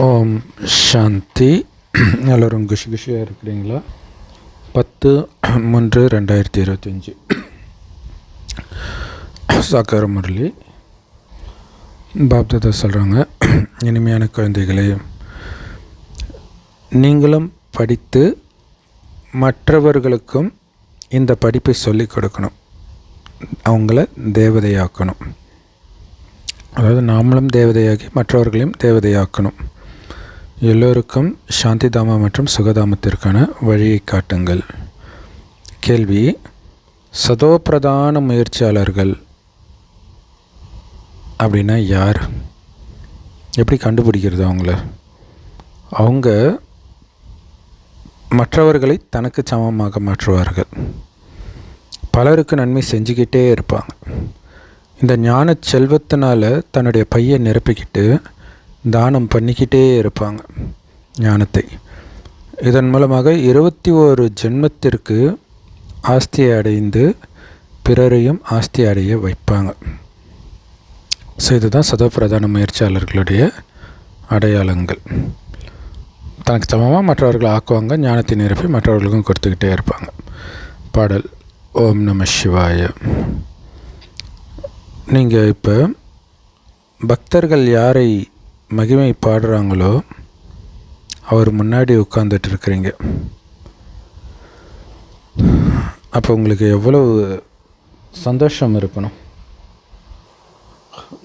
ஓம் சாந்தி. எல்லோரும் குஷியாக இருக்கிறீங்களா? 10/3/2025 சாக்கார முரளி பாப்தாதா சொல்கிறாங்க, இனிமையான குழந்தைகளே, நீங்களும் படித்து மற்றவர்களுக்கும் இந்த படிப்பை சொல்லிக் கொடுக்கணும், அவங்கள தேவதையாக்கணும். அதாவது நாமளும் தேவதையாகி மற்றவர்களையும் தேவதையாக்கணும். எல்லோருக்கும் சாந்தி தாமா மற்றும் சுகதாமத்திற்கான வழியை காட்டுங்கள். கேள்வி: சதோப்பிரதான முயற்சியாளர்கள் அப்படின்னா யார்? எப்படி கண்டுபிடிக்கிறது அவங்கள? அவங்க மற்றவர்களை தனக்கு சமமாக மாற்றுவார்கள். பலருக்கு நன்மை செஞ்சுக்கிட்டே இருப்பாங்க. இந்த ஞான செல்வத்தினால் தன்னுடைய பையை நிரப்பிக்கிட்டு தானம் பண்ணிக்கிட்டே இருப்பாங்க ஞானத்தை. இதன் மூலமாக 21 ஜென்மத்திற்கு ஆஸ்தியை அடைந்து பிறரையும் ஆஸ்தி அடைய வைப்பாங்க. ஸோ இதுதான் சதோப்பிரதான முயற்சியாளர்களுடைய அடையாளங்கள். தனக்கு சமமாக மற்றவர்களை ஆக்குவாங்க, ஞானத்தை நிரப்பி மற்றவர்களுக்கும் கொடுத்துக்கிட்டே இருப்பாங்க. பாடல்: ஓம் நம சிவாய. நீங்கள் இப்போ பக்தர்கள் யாரை மகிமை பாடுறாங்களோ அவர் முன்னாடி உட்கார்ந்துட்டு இருக்கிறீங்க. அப்போ உங்களுக்கு எவ்வளவு சந்தோஷம் இருக்கணும்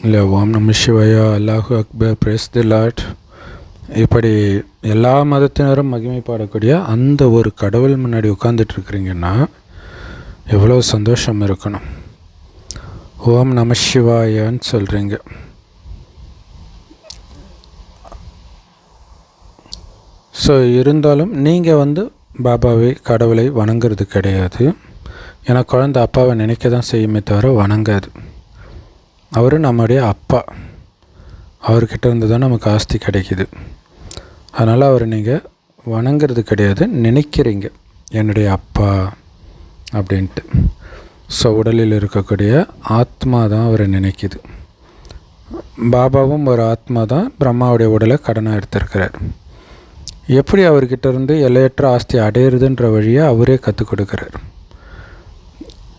இல்லை? ஓம் நம சிவாயா, அல்லாஹு அக்பர், பிரேஸ் தி லார்ட், இப்படி எல்லா மதத்தினரும் மகிமை பாடக்கூடிய அந்த ஒரு கடவுள் முன்னாடி உட்கார்ந்துட்டு இருக்கிறீங்கன்னா எவ்வளோ சந்தோஷம் இருக்கணும். ஓம் நம சிவாயான்னு சொல்கிறீங்க. ஸோ இருந்தாலும் நீங்கள் பாபாவை, கடவுளை வணங்குறது கிடையாது. ஏன்னா குழந்தை அப்பாவை நினைக்க தான் செய்யுமே தவிர வணங்காது. அவர் நம்முடைய அப்பா, அவர்கிட்ட இருந்து தான் நமக்கு ஆஸ்தி கிடைக்கிது. அதனால் அவர் நீங்கள் வணங்குறது கிடையாது, நினைக்கிறீங்க என்னுடைய அப்பா அப்படின்ட்டு. ஸோ உடலில் இருக்கக்கூடிய ஆத்மா தான் அவரை நினைக்குது. பாபாவும் ஒரு ஆத்மா தான் பிரம்மாவுடைய உடலை கடனாக எடுத்திருக்கிறார். எப்படி அவர்கிட்ட இருந்து எல்லையற்ற ஆஸ்தி அடையிறதுன்ற வழியை அவரே கற்றுக் கொடுக்குறார்.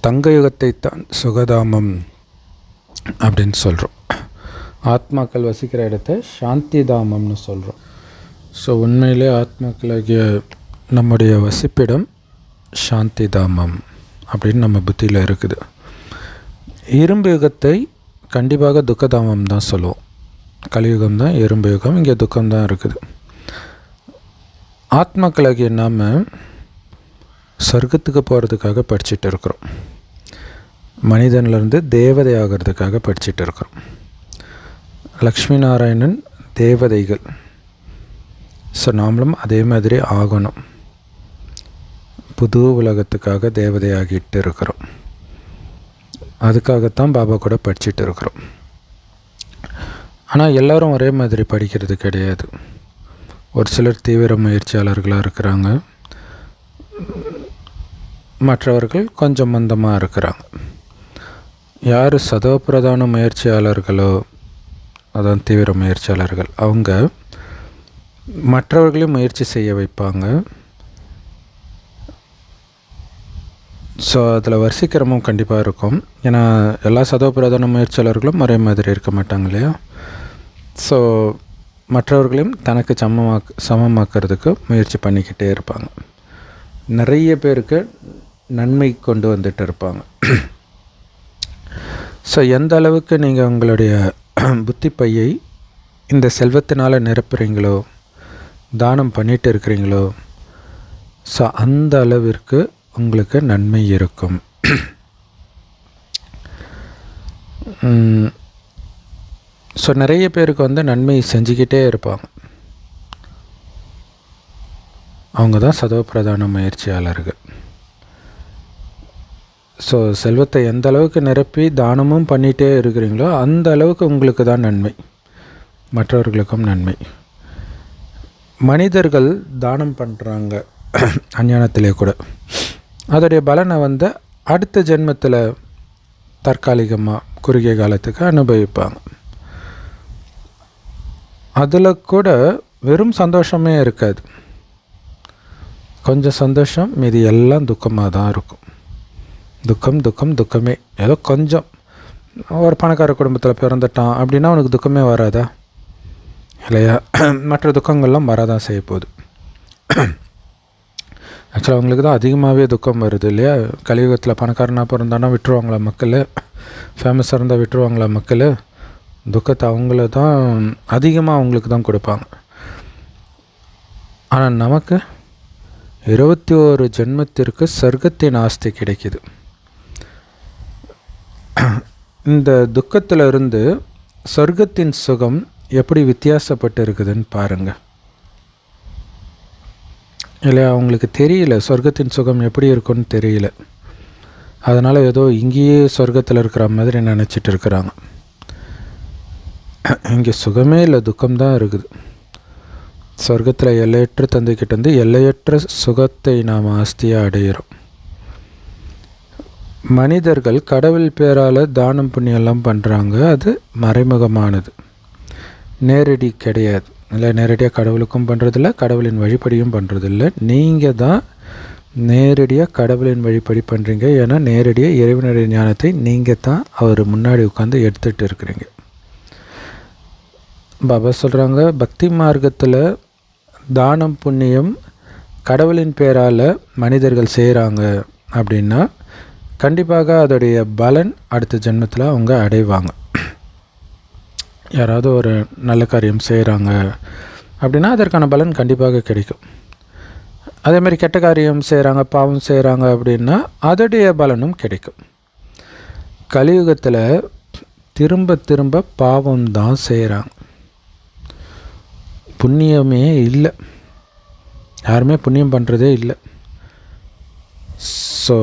தங்க யுகத்தை தான் சுகதாமம் அப்படின்னு சொல்கிறோம். ஆத்மாக்கள் வசிக்கிற இடத்த சாந்தி தாமம்னு சொல்கிறோம். ஸோ உண்மையிலே ஆத்மாக்களாகிய நம்முடைய வசிப்பிடம் சாந்தி தாமம் அப்படின்னு நம்ம புத்தியில் இருக்குது. இரும்பு யுகத்தை கண்டிப்பாக துக்கதாமம் தான் சொல்லுவோம். கலியுகம் தான் இரும்பு யுகம், இங்கே துக்கம்தான் இருக்குது. ஆத்மாக்களாகிய நாம் சொர்க்கத்துக்கு போகிறதுக்காக படிச்சுட்டு இருக்கிறோம். மனிதன்லேருந்து தேவதை ஆகிறதுக்காக படிச்சுட்டு இருக்கிறோம். லக்ஷ்மி நாராயணன் தேவதைகள். ஸோ நாமளும் அதே மாதிரி ஆகணும். புது உலகத்துக்காக தேவதையாகிட்டு இருக்கிறோம். அதுக்காகத்தான் பாபா கூட படிச்சுட்டு இருக்கிறோம். ஆனால் எல்லோரும் ஒரே மாதிரி படிக்கிறது கிடையாது. ஒரு சிலர் தீவிர முயற்சியாளர்களாக இருக்கிறாங்க, மற்றவர்கள் கொஞ்சம் மந்தமாக இருக்கிறாங்க. யார் சதோப்பிரதான முயற்சியாளர்களோ, அதான் தீவிர முயற்சியாளர்கள், அவங்க மற்றவர்களையும் முயற்சி செய்ய வைப்பாங்க. ஸோ அதில் வரிசைக்கிரமும் கண்டிப்பாக இருக்கும். ஏன்னா எல்லா சதோப்பிரதான முயற்சியாளர்களும் ஒரே மாதிரி இருக்க மாட்டாங்க இல்லையா? ஸோ மற்றவர்களையும் தனக்கு சமமாக்கிறதுக்கு முயற்சி பண்ணிக்கிட்டே இருப்பாங்க. நிறைய பேருக்கு நன்மை கொண்டு வந்துட்டு இருப்பாங்க. ஸோ எந்த அளவுக்கு நீங்கள் உங்களுடைய புத்தி பையை இந்த செல்வத்தினால் நிரப்புறீங்களோ, தானம் பண்ணிகிட்டு இருக்கிறீங்களோ, ஸோ அந்த அளவிற்கு உங்களுக்கு நன்மை இருக்கும். ஸோ நிறைய பேருக்கு நன்மை செஞ்சுக்கிட்டே இருப்பாங்க. அவங்க தான் சதோப்பிரதான முயற்சியாளர்கள். ஸோ செல்வத்தை எந்த அளவுக்கு நிரப்பி தானமும் பண்ணிகிட்டே இருக்கிறீங்களோ அந்த அளவுக்கு உங்களுக்கு தான் நன்மை, மற்றவர்களுக்கும் நன்மை. மனிதர்கள் தானம் பண்ணுறாங்க அஞ்ஞானத்திலே கூட. அதோடைய பலனை அடுத்த ஜென்மத்தில் தற்காலிகமாக குறுகிய காலத்துக்கு அனுபவிப்பாங்க. அதில் கூட வெறும் சந்தோஷமே இருக்காது. கொஞ்சம் சந்தோஷம், மீதி எல்லாம் துக்கமாக தான் இருக்கும். துக்கம் துக்கம் துக்கமே. ஏதோ கொஞ்சம் ஒரு பணக்கார குடும்பத்தில் பிறந்துட்டான் அப்படின்னா அவனுக்கு துக்கமே வராதா இல்லையா? மற்ற துக்கங்கள்லாம் வராதான் செய்ய போகுது. ஆக்சுவலாக அவங்களுக்கு தான் அதிகமாகவே துக்கம் வருது இல்லையா? கலியுகத்தில் பணக்காரனாக பிறந்தானா விட்டுருவாங்களா மக்கள்? ஃபேமஸாக இருந்தால் விட்டுருவாங்களா மக்கள்? துக்கத்தை அவங்கள தான் அதிகமாக அவங்களுக்கு தான் கொடுப்பாங்க. ஆனால் நமக்கு 21 ஜென்மத்திற்கு சொர்க்கத்தின் ஆஸ்தி கிடைக்கிது. இந்த துக்கத்தில் இருந்து சொர்க்கத்தின் சுகம் எப்படி வித்தியாசப்பட்டு இருக்குதுன்னு பாருங்கள். இல்லையா? அவங்களுக்கு தெரியல சொர்க்கத்தின் சுகம் எப்படி இருக்குன்னு தெரியல. அதனால் ஏதோ இங்கேயே சொர்க்கத்தில் இருக்கிற மாதிரி நினச்சிட்டு இருக்கிறாங்க. இங்கே சுகமே இல்லை, துக்கம்தான் இருக்குது. சொர்க்கத்தில் எல்லையற்ற தந்தைக்கிட்டேருந்து எல்லையற்ற சுகத்தை நாம் ஆஸ்தியாக அடைகிறோம். மனிதர்கள் கடவுள் பேரால் தானம் புண்ணியெல்லாம் பண்ணுறாங்க. அது மறைமுகமானது, நேரடி கிடையாது. இல்லை, நேரடியாக கடவுளுக்கும் பண்ணுறதில்ல, கடவுளின் வழிபடியும் பண்ணுறதில்ல. நீங்கள் தான் நேரடியாக கடவுளின் வழிபடி பண்ணுறீங்க. ஏன்னா நேரடியாக இறைவனுடைய ஞானத்தை நீங்கள் தான் அவர் முன்னாடி உட்காந்து எடுத்துகிட்டு இருக்கிறீங்க. பாபா சொல்கிறாங்க, பக்தி மார்க்கத்தில் தானம் புண்ணியம் கடவுளின் பேரால் மனிதர்கள் செய்கிறாங்க அப்படின்னா கண்டிப்பாக அதோடைய பலன் அடுத்த ஜென்மத்தில் அவங்க அடைவாங்க. யாராவது ஒரு நல்ல காரியம் செய்கிறாங்க அப்படின்னா அதற்கான பலன் கண்டிப்பாக கிடைக்கும். அதேமாதிரி கெட்ட காரியம் செய்கிறாங்க, பாவம் செய்கிறாங்க அப்படின்னா அதோடைய பலனும் கிடைக்கும். கலியுகத்தில் திரும்ப திரும்ப பாவம் தான் செய்கிறாங்க, புண்ணியமே இல்லை. யாருமே புண்ணியம் பண்ணுறதே இல்லை. ஸோ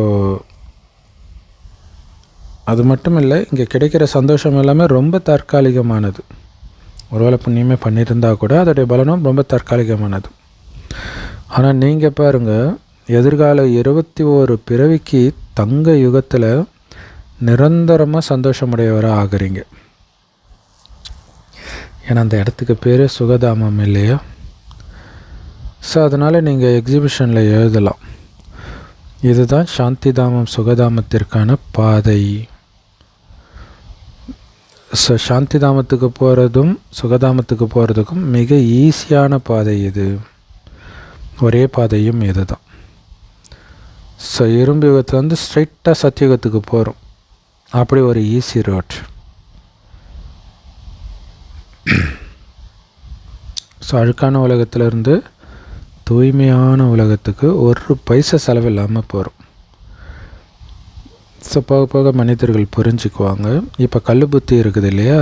அது மட்டும் இல்லை, இங்கே கிடைக்கிற சந்தோஷம் எல்லாமே ரொம்ப தற்காலிகமானது. ஒருவேளை புண்ணியமே பண்ணியிருந்தால் கூட அதோடைய பலனும் ரொம்ப தற்காலிகமானது. ஆனால் நீங்கள் பாருங்கள், எதிர்கால 21 பிறவிக்கு தங்க யுகத்தில் நிரந்தரமாக சந்தோஷமுடையவராக ஆகுறீங்க. ஏன்னா அந்த இடத்துக்கு பேர் சுகதாமம் இல்லையா? ஸோ அதனால் நீங்கள் எக்ஸிபிஷனில் எழுதலாம், இதுதான் சாந்தி தாமம் சுகதாமத்திற்கான பாதை. ஸோ சாந்தி தாமத்துக்கு போகிறதும் சுகதாமத்துக்கு போகிறதுக்கும் மிக ஈஸியான பாதை இது. ஒரே பாதையும் இது தான். ஸோ இரும்பு யுகத்துலேருந்து ஸ்ட்ரைட்டாக சத்தியுகத்துக்கு போகிறோம். அப்படி ஒரு ஈஸி ரோட். ஸோ அழுக்கான உலகத்திலேருந்து தூய்மையான உலகத்துக்கு ஒரு பைசா செலவில்லாமல் போகிறோம். ஸோ போக போக மனிதர்கள் புரிஞ்சுக்குவாங்க. இப்போ கல் புத்தி இருக்குது இல்லையா?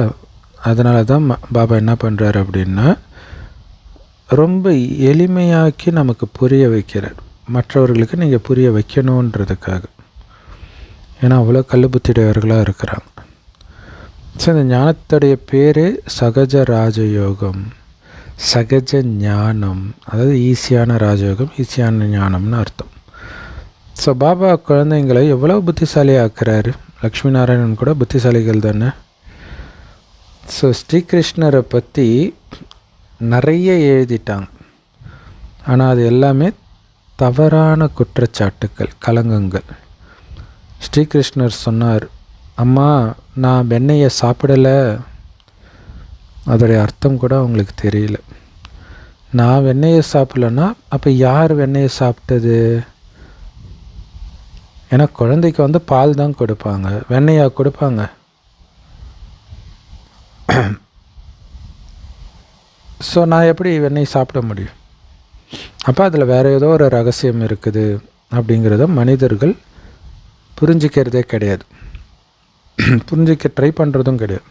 அதனால தான் பாபா என்ன பண்ணுறாரு அப்படின்னா ரொம்ப எளிமையாக்கி நமக்கு புரிய வைக்கிறார். மற்றவர்களுக்கு நீங்கள் புரிய வைக்கணுன்றதுக்காக. ஏன்னா அவ்வளோ கல் புத்தியுடையவர்களாக இருக்கிறாங்க. ஸோ இந்த ஞானத்துடைய பேர் சகஜ ராஜயோகம், சகஜ ஞானம். அதாவது ஈஸியான ராஜயோகம், ஈஸியான ஞானம்னு அர்த்தம். ஸோ பாபா குழந்தைங்களை எவ்வளோ புத்திசாலியாக ஆக்குறாரு. லக்ஷ்மி நாராயணன் கூட புத்திசாலிகள் தானே. ஸோ ஸ்ரீகிருஷ்ணரை பற்றி நிறைய எழுதிட்டாங்க. ஆனால் அது எல்லாமே தவறான குற்றச்சாட்டுக்கள், கலங்கங்கள். ஸ்ரீகிருஷ்ணர் சொன்னார், அம்மா நான் வெண்ணெயை சாப்பிடலை. அதோடைய அர்த்தம் கூட அவங்களுக்கு தெரியல. நான் வெண்ணெயை சாப்பிட்லன்னா அப்போ யார் வெண்ணெயை சாப்பிட்டது? ஏன்னா குழந்தைக்கு பால் தான் கொடுப்பாங்க, வெண்ணெயாக கொடுப்பாங்க. ஸோ நான் எப்படி வெண்ணெய் சாப்பிட முடியும்? அப்போ அதில் வேறு ஏதோ ஒரு ரகசியம் இருக்குது அப்படிங்கிறத மனிதர்கள் புரிஞ்சிக்கிறதே கிடையாது, புரிஞ்சிக்க ட்ரை பண்ணுறதும் கிடையாது.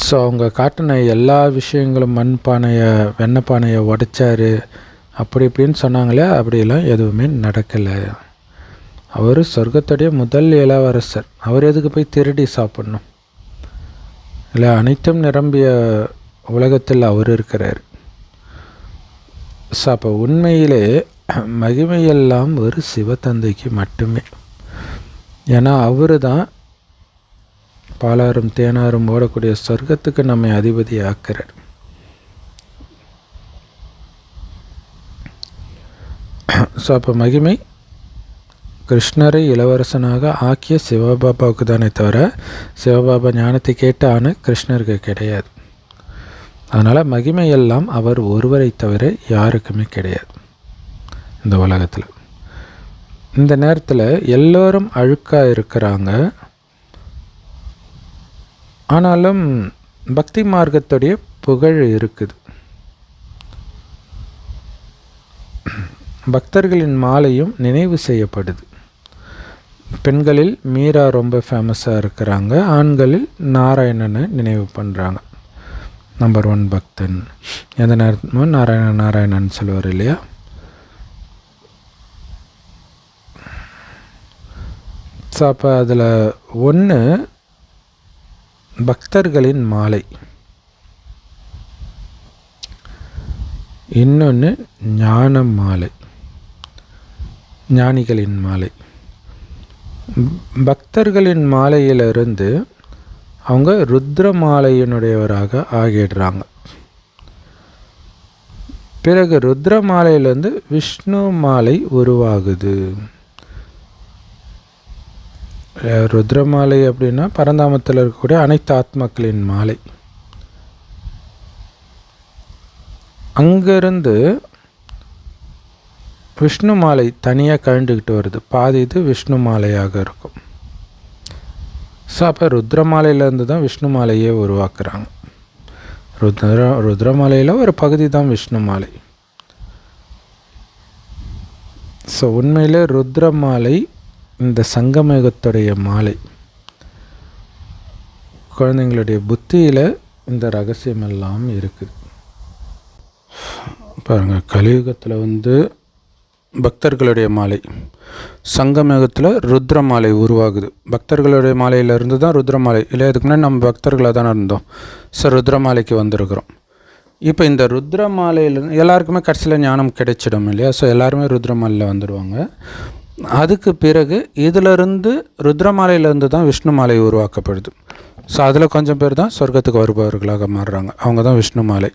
ஸோ அவங்க காட்டின எல்லா விஷயங்களும் மண் பானையை வெண்ணெய் பானையை உடைச்சாரு அப்படி இப்படின்னு சொன்னாங்களே, அப்படியெல்லாம் எதுவுமே நடக்கலை. அவர் சொர்க்கத்துடைய முதல் இளவரசர். அவர் எதுக்கு போய் திருடி சாப்பிட்ணும்? இல்லை, அனைத்தும் நிரம்பிய உலகத்தில் அவர் இருக்கிறார். ஸோ அப்போ உண்மையிலே மகிமையெல்லாம் ஒரு சிவத்தந்தைக்கு மட்டுமே. ஏன்னா அவர் தான் பாலாரும் தேனாரும் ஓடக்கூடிய சொர்க்கத்துக்கு நம்மை அதிபதி ஆக்கிறார். ஸோ அப்போ மகிமை கிருஷ்ணரை இளவரசனாக ஆக்கிய சிவபாபாவுக்கு தானே தவிர சிவபாபா ஞானத்தை கேட்டு ஆன கிருஷ்ணருக்கு கிடையாது. அதனால் மகிமையெல்லாம் அவர் ஒருவரை தவிர யாருக்குமே கிடையாது இந்த உலகத்தில். இந்த நேரத்தில் எல்லோரும் அழுக்காக இருக்கிறாங்க. ஆனாலும் பக்தி மார்க்கத்துடைய புகழ் இருக்குது. பக்தர்களின் மாலையும் நினைவு செய்யப்படுது. பெண்களில் மீரா ரொம்ப ஃபேமஸாக இருக்கிறாங்க. ஆண்களில் நாராயணனை நினைவு பண்ணுறாங்க. நம்பர் 1 பக்தன். எந்த நேரமும் நாராயணன் சொல்லுவார் இல்லையா? ஸோ அப்போ அதில் ஒன்று பக்தர்களின் மாலை, இன்னொன்று ஞான மாலை, ஞானிகளின் மாலை. பக்தர்களின் மாலையிலிருந்து அவங்க ருத்ர மாலையினுடையவராக ஆகிடுறாங்க. பிறகு ருத்ர மாலையிலேருந்து விஷ்ணு மாலை உருவாகுது. ருத்ரமாலை அப்படின்னா பரந்தாமத்தில் இருக்கக்கூடிய அனைத்து ஆத்மாக்களின் மாலை. அங்கேருந்து விஷ்ணு மாலை தனியாக கழண்டுக்கிட்டு வருது. பாதி இது விஷ்ணு மாலையாக இருக்கும். ஸோ அப்போ ருத்ரமாலையிலேருந்து தான் விஷ்ணு மாலையே உருவாக்குறாங்க. ருத்ரமாலையில் ஒரு பகுதி தான் விஷ்ணு மாலை. ஸோ உண்மையிலே ருத்ரமாலை இந்த சங்கமயுகத்துடைய மாலை. குழந்தைங்களுடைய புத்தியில் இந்த ரகசியமெல்லாம் இருக்குது. பாருங்கள், கலியுகத்தில் பக்தர்களுடைய மாலை, சங்கமயுகத்தில் ருத்ர மாலை உருவாகுது. பக்தர்களுடைய மாலையிலேருந்து தான் ருத்ர மாலை இல்லை. அதுக்கு முன்னாடி நம்ம பக்தர்களாக தானே இருந்தோம். ஸோ ருத்ர மாலைக்கு வந்திருக்கிறோம். இப்போ இந்த ருத்ர மாலையிலேருந்து எல்லாருக்குமே கடைசியில் ஞானம் கிடைச்சிடும் இல்லையா? ஸோ எல்லாருமே ருத்ர மாலையில் வந்துடுவாங்க. அதுக்கு பிறகு இதிலிருந்து ருத்ரமாலையிலேருந்து தான் விஷ்ணு மாலை உருவாக்கப்படுது. ஸோ அதில் கொஞ்சம் பேர் தான் சொர்க்கத்துக்கு வருபவர்களாக மாறுறாங்க. அவங்க தான் விஷ்ணு மாலை.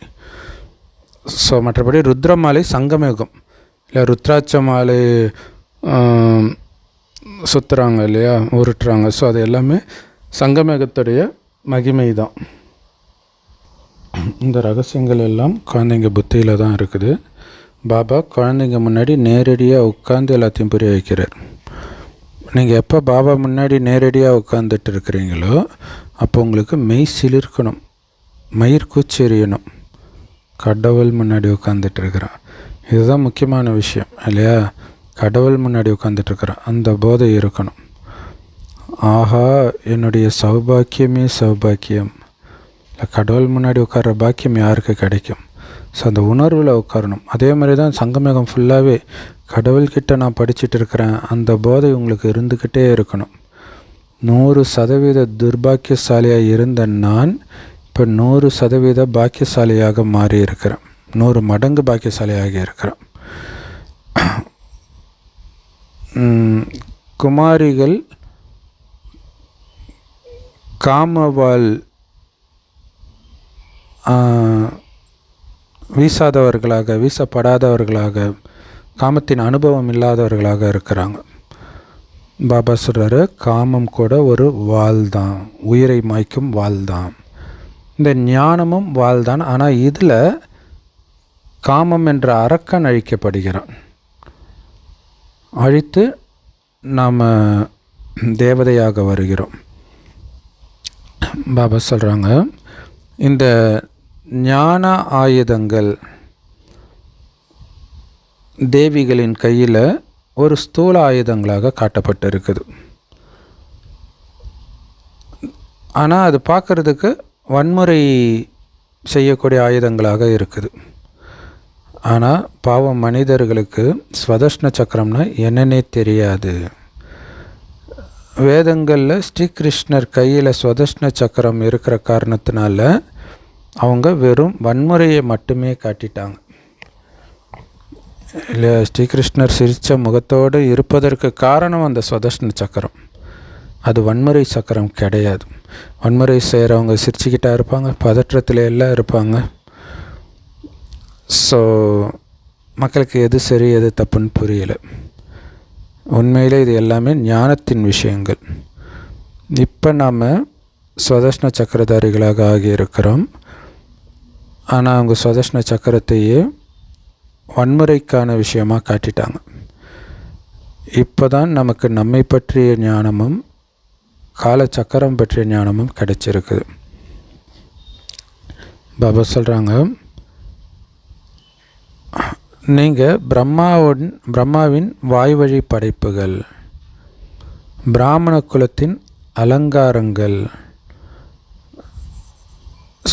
ஸோ மற்றபடி ருத்ரமாலை சங்கமயுகம் இல்லை, ருத்ராட்ச மாலை சுற்றுறாங்க இல்லையா, உருட்டுறாங்க. ஸோ அது எல்லாமே சங்கமயுகத்துடைய மகிமை தான். இந்த ரகசியங்கள் எல்லாம் குழந்தைங்க புத்தியில் தான் இருக்குது. பாபா குழந்தைங்க முன்னாடி நேரடியாக உட்காந்து எல்லாத்தையும் புரிய வைக்கிறார். நீங்கள் எப்போ பாபா முன்னாடி நேரடியாக உட்காந்துட்டு இருக்கிறீங்களோ அப்போ உங்களுக்கு மெய் சிலிர்க்கணும், மயிர் கூச்செறியணும். கடவுள் முன்னாடி உட்காந்துட்டு இருக்கிறான். இதுதான் முக்கியமான விஷயம் இல்லையா? கடவுள் முன்னாடி உட்காந்துட்ருக்குறான், அந்த போதை இருக்கணும். ஆஹா, என்னுடைய சௌபாக்கியமே சௌபாக்கியம். கடவுள் முன்னாடி உட்கார்ற பாக்கியம் யாருக்கு கிடைக்கும்? ஸோ அந்த உணர்வில் உட்காரணும். அதே மாதிரி தான் சங்கமேகம் ஃபுல்லாகவே கடவுள்கிட்ட நான் படிச்சுட்டு இருக்கிறேன், அந்த போதை உங்களுக்கு இருந்துக்கிட்டே இருக்கணும். 100% துர்பாக்கியசாலியாக இருந்த நான் இப்போ 100% பாக்கியசாலியாக மாறி இருக்கிறேன். 100 மடங்கு பாக்கியசாலியாகி இருக்கிறேன். குமாரிகள் காமவால் வீசப்படாதவர்களாக, காமத்தின் அனுபவம் இல்லாதவர்களாக இருக்கிறாங்க. பாபா சொல்கிறாரு, காமம் கூட ஒரு வாள் தான், உயிரை மாய்க்கும் வாள் தான். இந்த ஞானமும் வாள் தான். ஆனால் இதில் காமம் என்ற அரக்கன் அழிக்கப்படுகிறான். அழித்து நாம் தேவதையாக வருகிறோம். பாபா சொல்கிறாங்க, இந்த ஞான ஆயுதங்கள் தேவிகளின் கையில் ஒரு ஸ்தூல ஆயுதங்களாக காட்டப்பட்டிருக்குது. ஆனால் அது பார்க்குறதுக்கு வன்முறை செய்யக்கூடிய ஆயுதங்களாக இருக்குது. ஆனால் பாவம் மனிதர்களுக்கு ஸ்வதஷ்ண சக்கரம்னா என்னன்னே தெரியாது. வேதங்களில் ஸ்ரீகிருஷ்ணர் கையில் ஸ்வதஷ்ண சக்கரம் இருக்கிற காரணத்தினால அவங்க வெறும் வன்முறையை மட்டுமே காட்டிட்டாங்க. இல்லை, ஸ்ரீகிருஷ்ணர் சிரித்த முகத்தோடு இருப்பதற்கு காரணம் அந்த ஸ்வதஷ்ண சக்கரம். அது வன்முறை சக்கரம் கிடையாது. வன்முறை செய்கிறவங்க சிரிச்சுக்கிட்டா இருப்பாங்க, பதற்றத்தில் எல்லாம் இருப்பாங்க. ஸோ மக்களுக்கு எது சரி எது தப்புன்னு புரியலை. உண்மையிலே இது எல்லாமே ஞானத்தின் விஷயங்கள். இப்போ நாம் ஸ்வதர்ஷ்ண சக்கரதாரிகளாக ஆகியிருக்கிறோம். ஆனால் அவங்க ஸ்வதர்ஷ்ண சக்கரத்தையே வன்முறைக்கான விஷயமாக காட்டிட்டாங்க. இப்போ தான் நமக்கு நம்மை பற்றிய ஞானமும் காலச்சக்கரம் பற்றிய ஞானமும் கிடைச்சிருக்குது. பாபா சொல்கிறாங்க, நீங்கள் பிரம்மாவின் வாய்வழி படைப்புகள், பிராமண குலத்தின் அலங்காரங்கள்,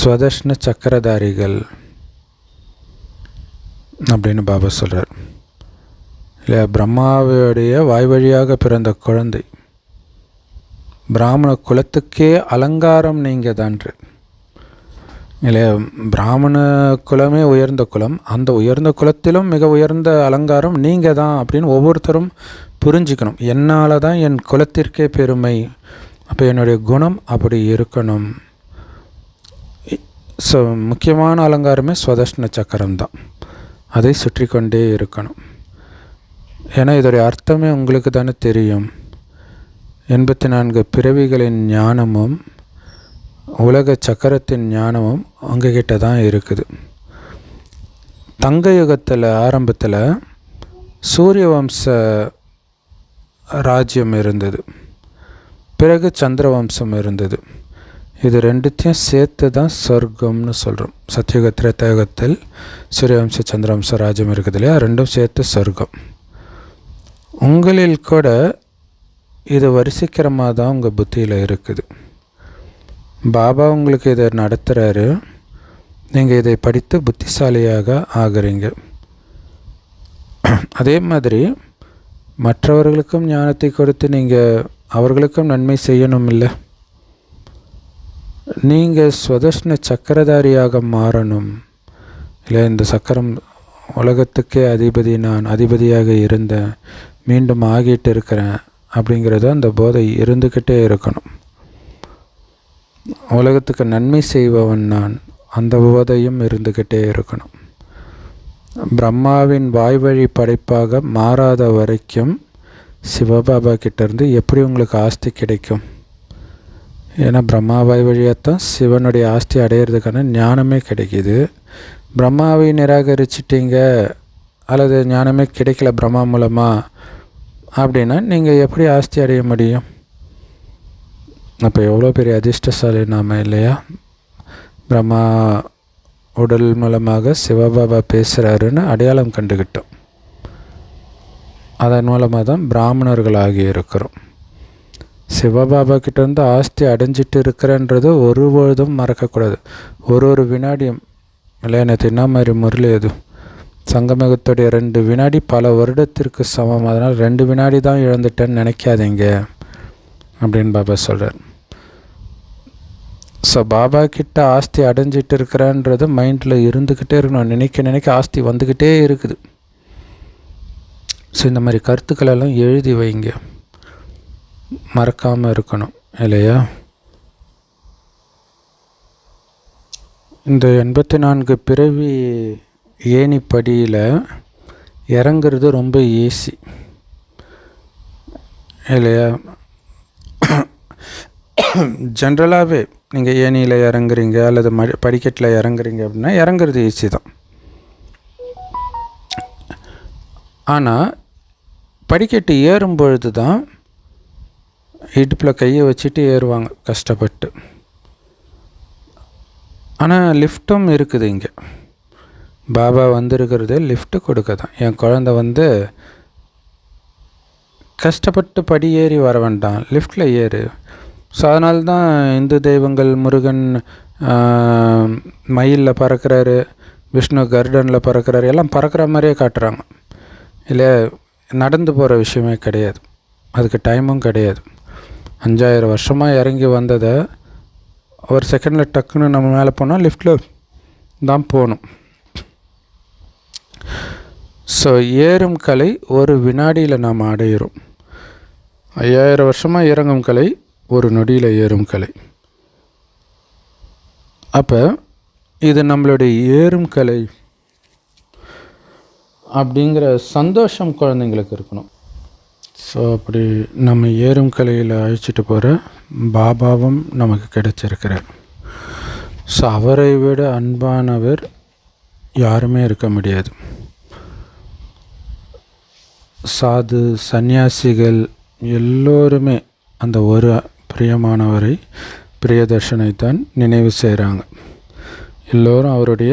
ஸ்வதர்ஷ்ண சக்கரதாரிகள் அப்படின்னு பாபா சொல்கிறார். இல்லை, பிரம்மாவுடைய வாய்வழியாக பிறந்த குழந்தை, பிராமண குலத்துக்கே அலங்காரம் நீங்கள் தான்று. இல்லையா, பிராமண குலமே உயர்ந்த குலம், அந்த உயர்ந்த குலத்திலும் மிக உயர்ந்த அலங்காரம் நீங்கள் தான் அப்படின்னு ஒவ்வொருத்தரும் புரிஞ்சுக்கணும். என்னால் தான் என் குலத்திற்கே பெருமை, அப்போ என்னுடைய குணம் அப்படி இருக்கணும். ஸோ முக்கியமான அலங்காரமே ஸ்வதர்ஷ்ண சக்கரம் தான், அதை சுற்றி கொண்டே இருக்கணும். ஏன்னா இதோடைய அர்த்தமே உங்களுக்கு தானே தெரியும். 84 பிறவிகளின் ஞானமும் உலக சக்கரத்தின் ஞானமும் உங்ககிட்ட தான் இருக்குது. தங்க யுகத்தில் ஆரம்பத்தில் சூரிய வம்ச ராஜ்யம் இருந்தது, பிறகு சந்திர வம்சம் இருந்தது. இது ரெண்டுத்தையும் சேர்த்து தான் சொர்க்கம்னு சொல்கிறோம். சத்தியுக திரேதாயுகத்தில் சூரியவம்ச சந்திரவம்ச ராஜ்யம் இருக்குது இல்லையா, ரெண்டும் சேர்த்து சொர்க்கம். உங்களில் கூட இது வரிசைக்கிரமாக தான் உங்கள் புத்தியில் இருக்குது. பாபா உங்களுக்கு இதை நடத்துகிறாரு, நீங்கள் இதை படித்து புத்திசாலியாக ஆகிறீங்க. அதே மாதிரி மற்றவர்களுக்கும் ஞானத்தை கொடுத்து நீங்கள் அவர்களுக்கும் நன்மை செய்யணும். இல்லை, நீங்கள் ஸ்வதர்ஷ்ண சக்கரதாரியாக மாறணும். இல்லை, இந்த சக்கரம் உலகத்துக்கே நான் அதிபதியாக இருந்தேன், மீண்டும் ஆகிட்டு இருக்கிறேன் அப்படிங்கிறது அந்த போதை இருந்துக்கிட்டே இருக்கணும். உலகத்துக்கு நன்மை செய்பவன் நான், அந்த போதையும் இருந்துக்கிட்டே இருக்கணும். பிரம்மாவின் வாய்வழி படைப்பாக மாறாத வரைக்கும் சிவபாபா கிட்டேருந்து எப்படி உங்களுக்கு ஆஸ்தி கிடைக்கும்? ஏன்னா பிரம்மா வாய் வழியாகத்தான் சிவனுடைய ஆஸ்தி அடையிறதுக்கான ஞானமே கிடைக்கிது. பிரம்மாவை நிராகரிச்சிட்டிங்க அல்லது ஞானமே கிடைக்கல பிரம்மா மூலமாக அப்படின்னா நீங்கள் எப்படி ஆஸ்தி அடைய முடியும்? அப்போ எவ்வளோ பெரிய அதிர்ஷ்டசாலி நாம் இல்லையா? பிரம்மா உடல் மூலமாக சிவபாபா பேசுகிறாருன்னு அடையாளம் கண்டுக்கிட்டோம். அதன் மூலமாக தான் பிராமணர்களாகி இருக்கிறோம். சிவபாபா கிட்டேருந்து ஆஸ்தி அடைஞ்சிட்டு இருக்கிறன்றது ஒருபொழுதும் மறக்கக்கூடாது. ஒரு வினாடியும் இல்லையா, நேற்று என்ன மாதிரி முரளி அது சங்கமகத்துடைய 2 வினாடி பல வருடத்திற்கு சமம். அதனால் 2 வினாடி தான் இழந்துட்டேன்னு நினைக்காதீங்க அப்படின்னு பாபா சொல்கிறார். ஸோ பாபா கிட்ட ஆஸ்தி அடைஞ்சிட்டு இருக்கிறேன்றது மைண்டில் இருந்துக்கிட்டே இருக்கணும். நினைக்க ஆஸ்தி வந்துக்கிட்டே இருக்குது. ஸோ இந்த மாதிரி கருத்துக்களெல்லாம் எழுதி வைங்க, மறக்காமல் இருக்கணும் இல்லையா? இந்த 84 பிறவி ஏணிப்படியில் இறங்குறது ரொம்ப ஈஸி இல்லையா? ஜென்ரலாகவே நீங்கள் ஏணியில் இறங்குறீங்க அல்லது படிக்கட்டில் இறங்குறீங்க அப்படின்னா இறங்குறது ஈஸி தான். ஆனால் படிக்கட்டு ஏறும் பொழுது தான் இடுப்பில் கையை வச்சுட்டு ஏறுவாங்க கஷ்டப்பட்டு. ஆனால் லிஃப்ட்டும் இருக்குது இங்கே. பாபா வந்திருக்கிறது லிஃப்ட்டு கொடுக்க தான். என் குழந்தை கஷ்டப்பட்டு படி ஏறி வர வேண்டாம், லிஃப்ட்டில் ஏறு. ஸோ அதனால்தான் இந்து தெய்வங்கள் முருகன் மயிலில் பறக்கிறாரு, விஷ்ணு கருடனில் பறக்கிறாரு, எல்லாம் பறக்கிற மாதிரியே காட்டுறாங்க இல்லை. நடந்து போகிற விஷயமே கிடையாது, அதுக்கு டைமும் கிடையாது. 5000 வருஷமாக இறங்கி வந்ததை ஒரு செகண்டில் டக்குன்னு நம்ம மேலே போனால் லிஃப்ட்டில் தான் போகணும். ஸோ ஏறும் கலை ஒரு வினாடியில் நாம் அடையிறோம். 5000 வருஷமாக இறங்கும் கலை ஒரு நொடியில் ஏறும் கலை. அப்போ இது நம்மளுடைய ஏறும் கலை அப்படிங்கிற சந்தோஷம் குழந்தைங்களுக்கு இருக்கணும். ஸோ அப்படி நம்ம ஏறும் கலையில் அழைச்சிட்டு போகிற பாபாவும் நமக்கு கிடைச்சிருக்கிறார். ஸோ அவரை விட அன்பானவர் யாருமே இருக்க முடியாது. சாது சந்நியாசிகள் எல்லோருமே அந்த ஒரு பிரியமானவரை பிரியதர்ஷனைத்தான் நினைவு செய்கிறாங்க. எல்லோரும் அவருடைய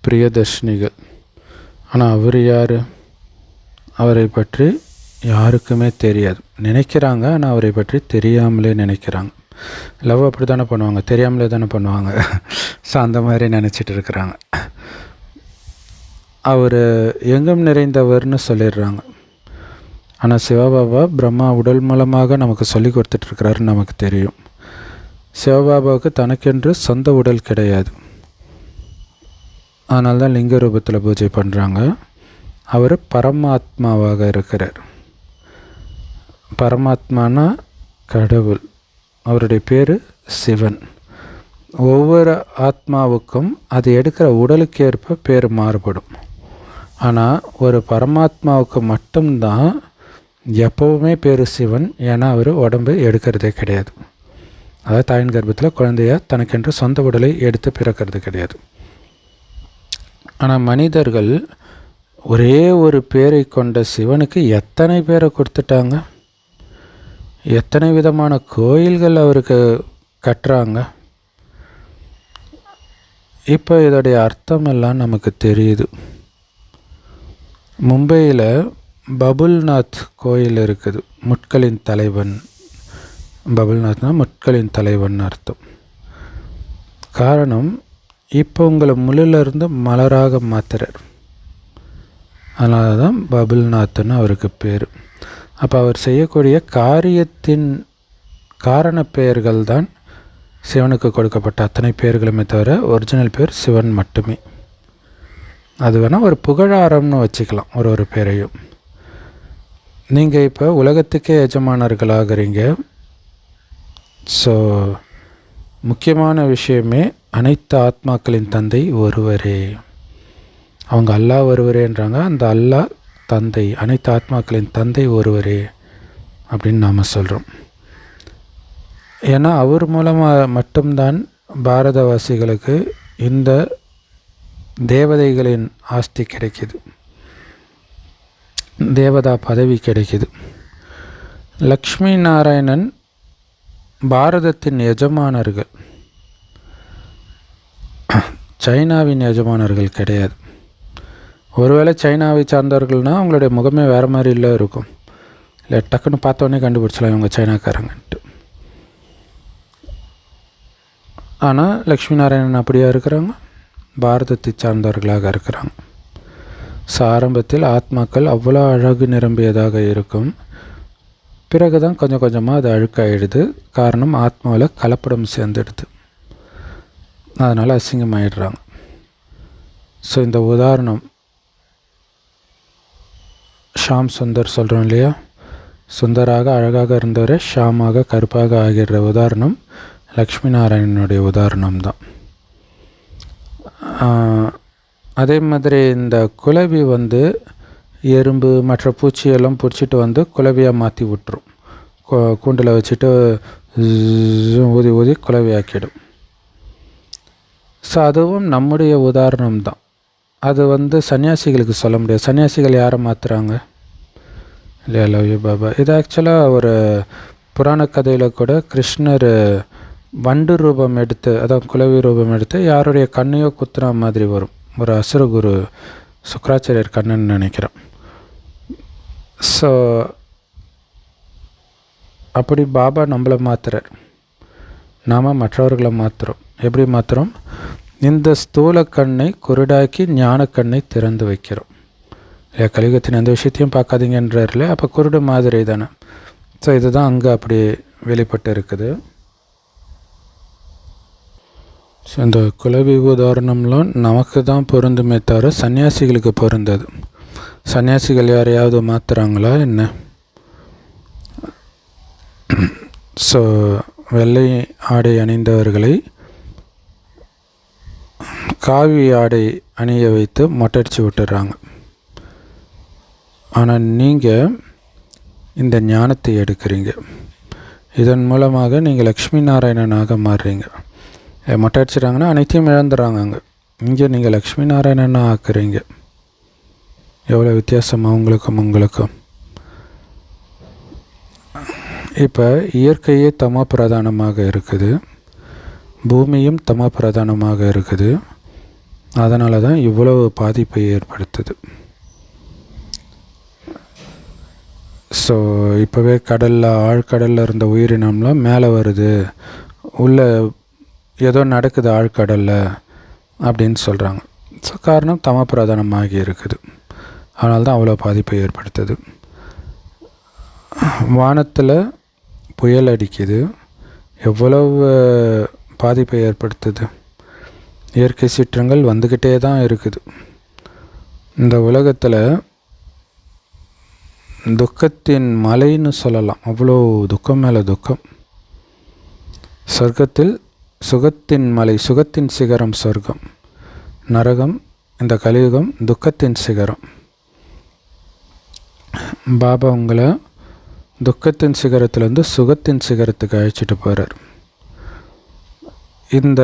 பிரியதர்ஷினிகள். ஆனால் அவர் யார்? அவரை பற்றி யாருக்குமே தெரியாது. நினைக்கிறாங்க, ஆனால் அவரை பற்றி தெரியாமலே நினைக்கிறாங்க. லவ் அப்படி தானே பண்ணுவாங்க, தெரியாமலே தானே பண்ணுவாங்க. ஸோ அந்த மாதிரி நினச்சிட்டு இருக்கிறாங்க. அவர் எங்கும் நிறைந்தவர்னு சொல்லிடுறாங்க. ஆனால் சிவபாபா பிரம்மா உடல் மூலமாக நமக்கு சொல்லி கொடுத்துட்ருக்கிறாருன்னு நமக்கு தெரியும். சிவபாபாவுக்கு தனக்கென்று சொந்த உடல் கிடையாது. அதனால தான் லிங்க ரூபத்தில் பூஜை பண்ணுறாங்க. அவர் பரமாத்மாவாக இருக்கிறார். பரமாத்மானா கடவுள். அவருடைய பேர் சிவன். ஒவ்வொரு ஆத்மாவுக்கும் அது எடுக்கிற உடலுக்கு ஏற்ப பேர் மாறுபடும். ஆனால் ஒரு பரமாத்மாவுக்கு மட்டும்தான் எப்போவுமே பேர் சிவன். ஏன்னா அவர் உடம்பு எடுக்கிறதே கிடையாது. அதாவது தாயின் கர்ப்பத்தில் குழந்தைய தனக்கென்று சொந்த உடலை எடுத்து பிறக்கிறது கிடையாது. ஆனால் மனிதர்கள் ஒரே ஒரு பேரை கொண்ட சிவனுக்கு எத்தனை பேரை கொடுத்துட்டாங்க. எத்தனை விதமான கோயில்கள் அவருக்கு கட்டுறாங்க. இப்போ இதோடைய அர்த்தமெல்லாம் நமக்கு தெரியுது. மும்பையில் பபுல்நாத் கோயில் இருக்குது. முட்களின் தலைவன். பபுல்நாத்னா முட்களின் தலைவன் அர்த்தம். காரணம், இப்போ உங்களை முள்ளிலிருந்து மலராக மாற்றுறார். அதனால தான் பபுல்நாத்னு அவருக்கு பேர். அப்போ அவர் செய்யக்கூடிய காரியத்தின் காரண பெயர்கள் தான் சிவனுக்கு கொடுக்கப்பட்ட அத்தனை பெயர்களுமே தவிர ஒரிஜினல் பேர் சிவன் மட்டுமே. அது வேணால் ஒரு புகழாரம்னு வச்சுக்கலாம் ஒரு பேரையும். நீங்கள் இப்போ உலகத்துக்கே எஜமானர்களாகிறீங்க. ஸோ முக்கியமான விஷயமே அனைத்து ஆத்மாக்களின் தந்தை ஒருவரே. அவங்க அல்லாஹ் ஒருவரேன்றாங்க. அந்த அல்லாஹ் தந்தை, அனைத்து ஆத்மாக்களின் தந்தை ஒருவரே அப்படின்னு நாம் சொல்கிறோம். ஏன்னா அவர் மூலமாக மட்டும்தான் பாரதவாசிகளுக்கு இந்த தேவதைகளின் ஆஸ்தி கிடைக்கிது, தேவதா பதவி கிடைக்கிது. லக்ஷ்மி நாராயணன் பாரதத்தின் எஜமானர்கள், சைனாவின் எஜமானர்கள் கிடையாது. ஒருவேளை சைனாவை சார்ந்தவர்கள்னால் அவங்களுடைய முகமே வேறு மாதிரி இல்லை இருக்கும். இல்லை டக்குன்னு பார்த்தோன்னே கண்டுபிடிச்சலாம் இவங்க சைனாக்காரங்கன்ட்டு. ஆனால் லக்ஷ்மி நாராயணன் அப்படியா இருக்கிறாங்க? பாரதத்தை சார்ந்தவர்களாக இருக்கிறாங்க. ஸோ ஆரம்பத்தில் ஆத்மாக்கள் அவ்வளோ அழகு நிரம்பியதாக இருக்கும். பிறகு தான் கொஞ்சம் கொஞ்சமாக அது அழுக்காயிடுது. காரணம், ஆத்மாவில் கலப்படம் சேர்ந்துடுது. அதனால் அசிங்கமாயிடுறாங்க. ஸோ இந்த உதாரணம் ஷாம் சுந்தர் சொல்கிறோம் இல்லையா, சுந்தராக அழகாக இருந்தவரை ஷாமாக கருப்பாக ஆகிற உதாரணம் லக்ஷ்மி நாராயணனுடைய உதாரணம் தான். அதே மாதிரி இந்த குளவி எறும்பு மற்ற பூச்சியெல்லாம் பிடிச்சிட்டு குளவியாக மாற்றி விட்டுரும். கூண்டில் வச்சுட்டு ஊதி ஊதி குளவி ஆக்கிடும். ஸோ அதுவும் நம்முடைய உதாரணம் தான். அது சன்னியாசிகளுக்கு சொல்ல முடியாது. சன்னியாசிகள் யாரை மாற்றுறாங்க இல்லையா? Love you Baba. இது ஆக்சுவலாக ஒரு புராண கதையில் கூட கிருஷ்ணர் வண்டு ரூபம் எடுத்து, அதான் குளவி ரூபம் எடுத்து யாருடைய கண்ணையோ குத்துற மாதிரி வரும். ஒரு அசுரகுரு சுக்கராச்சாரியர் கண்ணன்னு நினைக்கிறேன். ஸோ அப்படி பாபா நம்மளை மாற்றுறார். நாம் மற்றவர்களை மாற்றுறோம். எப்படி மாற்றுறோம்? இந்த ஸ்தூல கண்ணை குருடாக்கி ஞான கண்ணை திறந்து வைக்கிறோம் இல்லையா? கலியுகத்தின் எந்த விஷயத்தையும் பார்க்காதீங்கன்றார்ல, அப்போ குருடு மாதிரி தானே. ஸோ இதுதான் அங்கே அப்படி வெளிப்பட்டு இருக்குது. ஸோ இந்த குலவி உதாரணம்லாம் நமக்கு தான் பொருந்துமே தவிர சன்னியாசிகளுக்கு பொருந்தது. சன்னியாசிகள் யாரையாவது மாற்றுறாங்களா என்ன? ஸோ வெள்ளை ஆடை அணிந்தவர்களை காவி ஆடை அணிய வைத்து மொட்டடிச்சு விட்டுறாங்க. ஆனால் நீங்கள் இந்த ஞானத்தை எடுக்கிறீங்க. இதன் மூலமாக நீங்கள் லக்ஷ்மி நாராயணனாக மாறுறீங்க. மொட்டை அடிச்சிட்டாங்கன்னா அனைத்தையும் இழந்துடுறாங்க. அங்கே இங்கே நீங்கள் லக்ஷ்மி நாராயணனாக ஆக்குறீங்க. எவ்வளோ வித்தியாசமாக உங்களுக்கும். இப்போ இயற்கையே தமோ பிரதானமாக இருக்குது, பூமியும் தமோ பிரதானமாக இருக்குது. அதனால தான் இவ்வளவு பாதிப்பை ஏற்படுத்துது. ஸோ இப்போவே ஆழ்கடலில் இருந்த உயிரினம்லாம் மேலே வருது, உள்ள ஏதோ நடக்குது ஆழ்கடலில் அப்படின்னு சொல்கிறாங்க. ஸோ காரணம் தமோ பிரதானமாகி இருக்குது. அதனால தான் அவ்வளோ பாதிப்பை ஏற்படுத்துது. வானத்தில் புயல் அடிக்குது, எவ்வளவு பாதிப்பை ஏற்படுத்துது. இயற்கை சீற்றங்கள் வந்துக்கிட்டே தான் இருக்குது. இந்த உலகத்தில் துக்கத்தின் மலைன்னு சொல்லலாம். அவ்வளோ துக்கம் மேலே துக்கம். சொர்க்கத்தில் சுகத்தின் மலை, சுகத்தின் சிகரம் சொர்க்கம். நரகம் இந்த கலியுகம் துக்கத்தின் சிகரம். பாபா உங்களை துக்கத்தின் சிகரத்திலேருந்து சுகத்தின் சிகரத்துக்கு அழைச்சிட்டு போகிறார். இந்த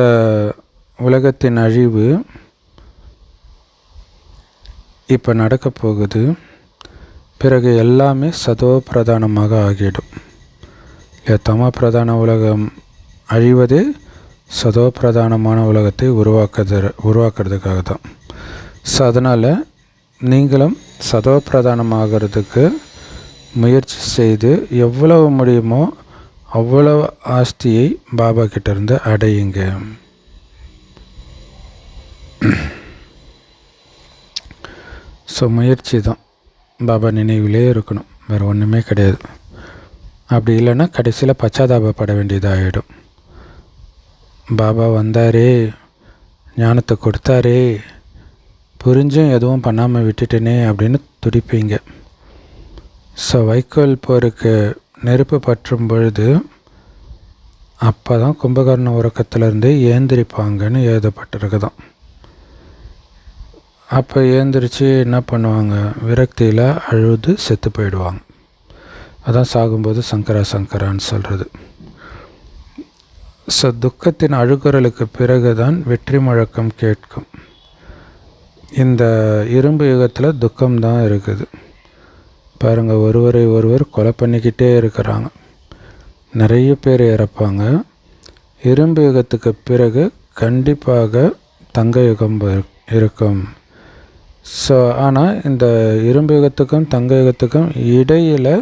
உலகத்தின் அழிவு இப்போ நடக்க போகுது. பிறகு எல்லாமே சதோ பிரதானமாக ஆகிடும். தமோ பிரதான உலகம் அழிவதே சதோ பிரதானமான உலகத்தை உருவாக்குறதுக்காக தான். ஸோ அதனால் நீங்களும் சதோ பிரதானமாகிறதுக்கு முயற்சி செய்து எவ்வளவு முடியுமோ அவ்வளவு ஆஸ்தியை பாபா கிட்டேருந்து அடையுங்க. ஸோ முயற்சி தான். பாபா நினைவிலே இருக்கணும், வேறு ஒன்றுமே கிடையாது. அப்படி இல்லைன்னா கடைசியில் பச்சாதாபப்பட வேண்டியதாகிடும். பாபா வந்தாரே, ஞானத்தை கொடுத்தாரே, புரிஞ்சும் எதுவும் பண்ணாமல் விட்டுட்டேனே அப்படின்னு துடிப்பீங்க. ஸோ வைக்கோல் போருக்கு நெருப்பு பற்றும் பொழுது அப்போ தான் கும்பகர்ண உறக்கத்திலேருந்து ஏந்திரிப்பாங்கன்னு எழுதப்பட்டிருக்குதான். அப்போ ஏந்திரிச்சு என்ன பண்ணுவாங்க, விரக்தியில் அழுது செத்து போயிடுவாங்க. அதான் சாகும்போது சங்கரா சங்கரான்னு சொல்கிறது. ஸோ துக்கத்தின் அழுகுறலுக்கு பிறகு தான் வெற்றி முழக்கம் கேட்கும். இந்த இரும்பு யுகத்தில் துக்கம்தான் இருக்குது. பாருங்கள், ஒருவர் கொலை பண்ணிக்கிட்டே இருக்கிறாங்க. நிறைய பேர் இறப்பாங்க. இரும்பு யுகத்துக்கு பிறகு கண்டிப்பாக தங்க யுகம் இருக்கும். ஸோ ஆனால் இந்த இரும்பு யுகத்துக்கும் தங்க யுகத்துக்கும் இடையில்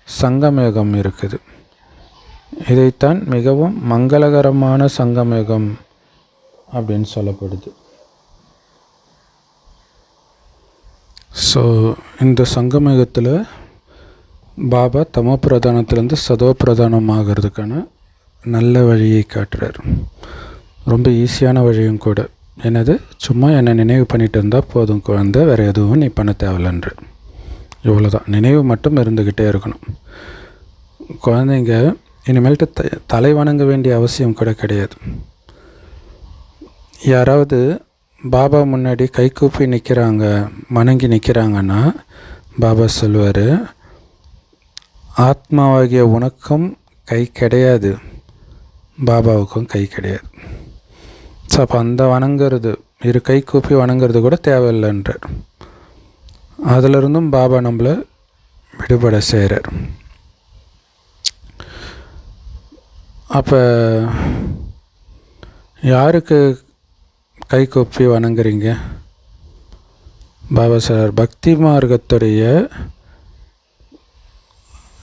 சங்கமயுகம் இருக்குது. இதைத்தான் மிகவும் மங்களகரமான சங்கமயுகம் அப்படின்னு சொல்லப்படுது. ஸோ இந்த சங்கமயுகத்தில் பாபா தமோ பிரதானத்திலேருந்து சதோ பிரதானம் ஆகிறதுக்கான நல்ல வழியை காட்டுறார். ரொம்ப ஈஸியான வழியும் கூட. என்னது, சும்மா என்னை நினைவு பண்ணிட்டு இருந்தால் போதும் குழந்தை, வேறு எதுவும் நீ பண்ண தேவையில்லைன்ற. இவ்வளோதான், நினைவு மட்டும் இருந்துக்கிட்டே இருக்கணும். குழந்தைங்க இனிமேல்ட்டு தலை வணங்க வேண்டிய அவசியம் கூட கிடையாது. யாராவது பாபா முன்னாடி கை கூப்பி நிற்கிறாங்க, வணங்கி நிற்கிறாங்கன்னா பாபா சொல்லுவார், ஆத்மாவாகிய உனக்கும் கை கிடையாது, பாபாவுக்கும் கை கிடையாது. ஸோ அப்போ அந்த வணங்கிறது, இரு கை கூப்பி வணங்கிறது கூட தேவையில்லைன்றார். அதிலிருந்தும் பாபா நம்மளை விடுபட செய்கிறார். அப்போ யாருக்கு கை கூப்பி வணங்குறீங்க? பாபா சார் பக்தி மார்க்கத்துடைய,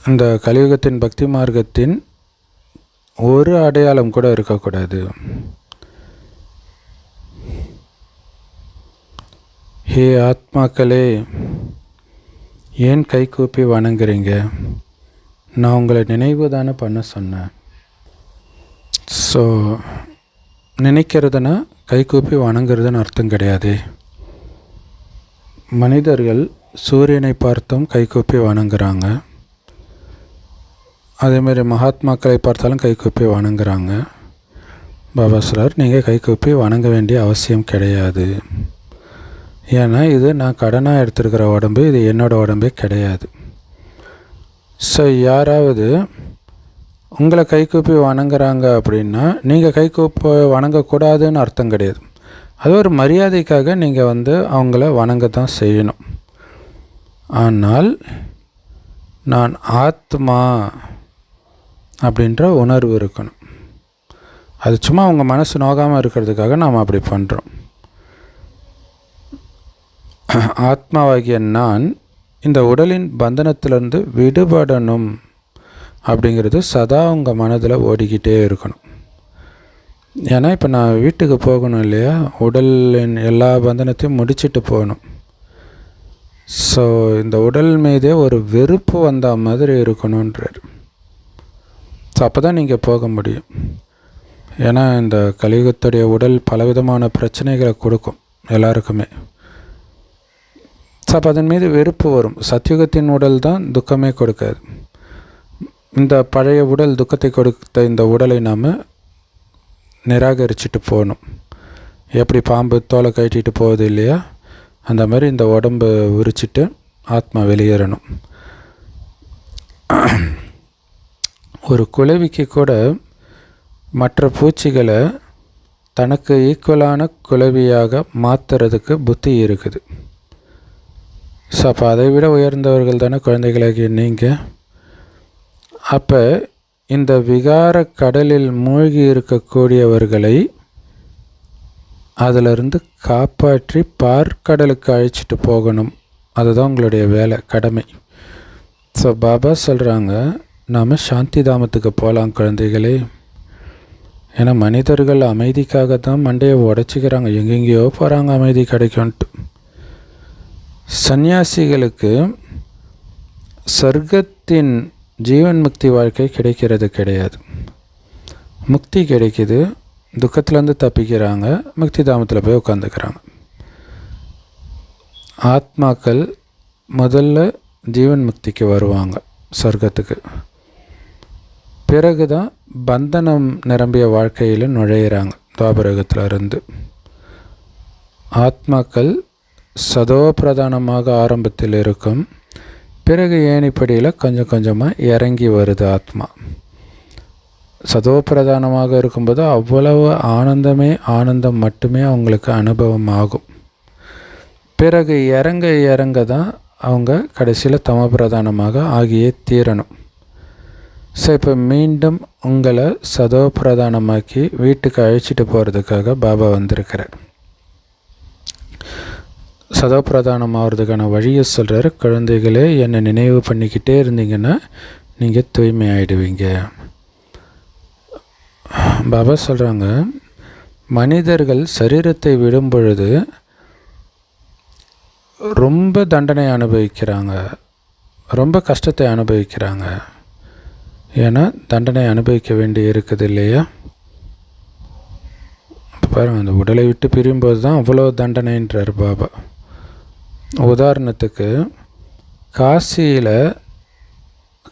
இந்த கலியுகத்தின் பக்தி மார்க்கத்தின் ஒரு அடையாளம் கூட இருக்கக்கூடாது. ஹே ஆத்மாக்களே, ஏன் கை கூப்பி வணங்குறீங்க? நான் உங்களை நினைவு தானே பண்ண சொன்னேன். ஸோ நினைக்கிறதுனா கை கூப்பி வணங்குறதுன்னு அர்த்தம் கிடையாது. மனிதர்கள் சூரியனை பார்த்தும் கை கூப்பி வணங்குறாங்க. அதேமாரி மகாத்மாக்களை பார்த்தாலும் கை கூப்பி வணங்குறாங்க. பாபா சொல்றார், நீங்கள் கை கூப்பி வணங்க வேண்டிய அவசியம் கிடையாது. ஏன்னா இது நான் கடனாக எடுத்துருக்கிற உடம்பு, இது என்னோடய உடம்பே கிடையாது. ஸோ யாராவது உங்களை கைகூப்பி வணங்குறாங்க அப்படின்னா நீங்கள் கைகூப்ப வணங்கக்கூடாதுன்னு அர்த்தம் கிடையாது. அது ஒரு மரியாதைக்காக நீங்கள் அவங்கள வணங்க தான் செய்யணும். ஆனால் நான் ஆத்மா அப்படின்ற உணர்வு இருக்கணும். அது சும்மா அவங்க மனசு நோகாமல் இருக்கிறதுக்காக நாம் அப்படி பண்ணுறோம். ஆத்மாவாகிய நான் இந்த உடலின் பந்தனத்திலிருந்து விடுபடணும் அப்படிங்கிறது சதா உங்கள் மனதில் ஓடிக்கிட்டே இருக்கணும். ஏன்னா இப்போ நான் வீட்டுக்கு போகணும் இல்லையா, உடலின் எல்லா பந்தனத்தையும் முடிச்சுட்டு போகணும். ஸோ இந்த உடல் மீதே ஒரு வெறுப்பு வந்த மாதிரி இருக்கணுன்றார். ஸோ அப்போ தான் நீங்கள் போக முடியும். ஏன்னா இந்த கலியுகத்துடைய உடல் பலவிதமான பிரச்சனைகளை கொடுக்கும் எல்லாருக்குமே. ஸோ அப்போ அதன் மீது வெறுப்பு வரும். சத்யுகத்தின் உடல் தான் துக்கமே கொடுக்காது. இந்த பழைய உடல் துக்கத்தை கொடுத்த இந்த உடலை நாம் நிராகரிச்சுட்டு போகணும். எப்படி பாம்பு தோலை கட்டிட்டு போகுது இல்லையா, அந்த மாதிரி இந்த உடம்பை உரிச்சிட்டு ஆத்மா வெளியேறணும். ஒரு குளவிக்கு கூட மற்ற பூச்சிகளை தனக்கு ஈக்குவலான குளவியாக மாற்றுறதுக்கு புத்தி இருக்குது. ஸோ அப்போ அதை விட உயர்ந்தவர்கள் தானே குழந்தைகளாகிய நீங்கள். அப்போ இந்த விகார கடலில் மூழ்கி இருக்கக்கூடியவர்களை அதிலிருந்து காப்பாற்றி பார்க்கடலுக்கு அழைச்சிட்டு போகணும். அதுதான் உங்களுடைய வேலை, கடமை. ஸோ பாபா சொல்கிறாங்க, நாம் சாந்தி தாமத்துக்கு போகலாம் குழந்தைகளே. ஏன்னா மனிதர்கள் அமைதிக்காக தான் மண்டையை உடச்சிக்கிறாங்க, எங்கெங்கேயோ போகிறாங்க அமைதி கிடைக்கும்ன்ட்டு. சந்நியாசிகளுக்கு சொர்க்கத்தின் ஜீவன் முக்தி வாழ்க்கை கிடைக்கிறது கிடையாது. முக்தி கிடைக்கிது, துக்கத்துலேருந்து தப்பிக்கிறாங்க, முக்தி தாமத்தில் போய் உட்காந்துக்கிறாங்க. ஆத்மாக்கள் முதல்ல ஜீவன் முக்திக்கு வருவாங்க சொர்க்கத்துக்கு. பிறகு தான் பந்தனம் நிரம்பிய வாழ்க்கையில் நுழையிறாங்க துவாபரகத்தில் இருந்து. ஆத்மாக்கள் சதோ பிரதானமாக ஆரம்பத்தில் இருக்கும், பிறகு ஏணிப்படியில் கொஞ்சம் கொஞ்சமாக இறங்கி வருது ஆத்மா. சதோ பிரதானமாக இருக்கும்போது அவ்வளவு ஆனந்தமே ஆனந்தம் மட்டுமே அவங்களுக்கு அனுபவம் ஆகும். பிறகு இறங்க இறங்க தான் அவங்க கடைசியில் தம பிரதானமாக ஆகியே தீரணும். ஸோ இப்போ மீண்டும் உங்களை சதோ பிரதானமாக்கி வீட்டுக்கு அழைச்சிட்டு போகிறதுக்காக பாபா வந்திருக்கிறார். சதோ பிரதானம் ஆகிறதுக்கான வழியை சொல்கிறார். குழந்தைகளே, என்னை நினைவு பண்ணிக்கிட்டே இருந்தீங்கன்னா நீங்கள் தூய்மை ஆகிடுவீங்க. பாபா சொல்கிறாங்க, மனிதர்கள் சரீரத்தை விடும் பொழுது ரொம்ப தண்டனை அனுபவிக்கிறாங்க, ரொம்ப கஷ்டத்தை அனுபவிக்கிறாங்க. ஏன்னா தண்டனை அனுபவிக்க வேண்டி இருக்குது இல்லையா. இப்போ பாருங்கள், அந்த உடலை விட்டு பிரியும்போது தான் அவ்வளோ தண்டனைன்றார் பாபா. உதாரணத்துக்கு காசியில்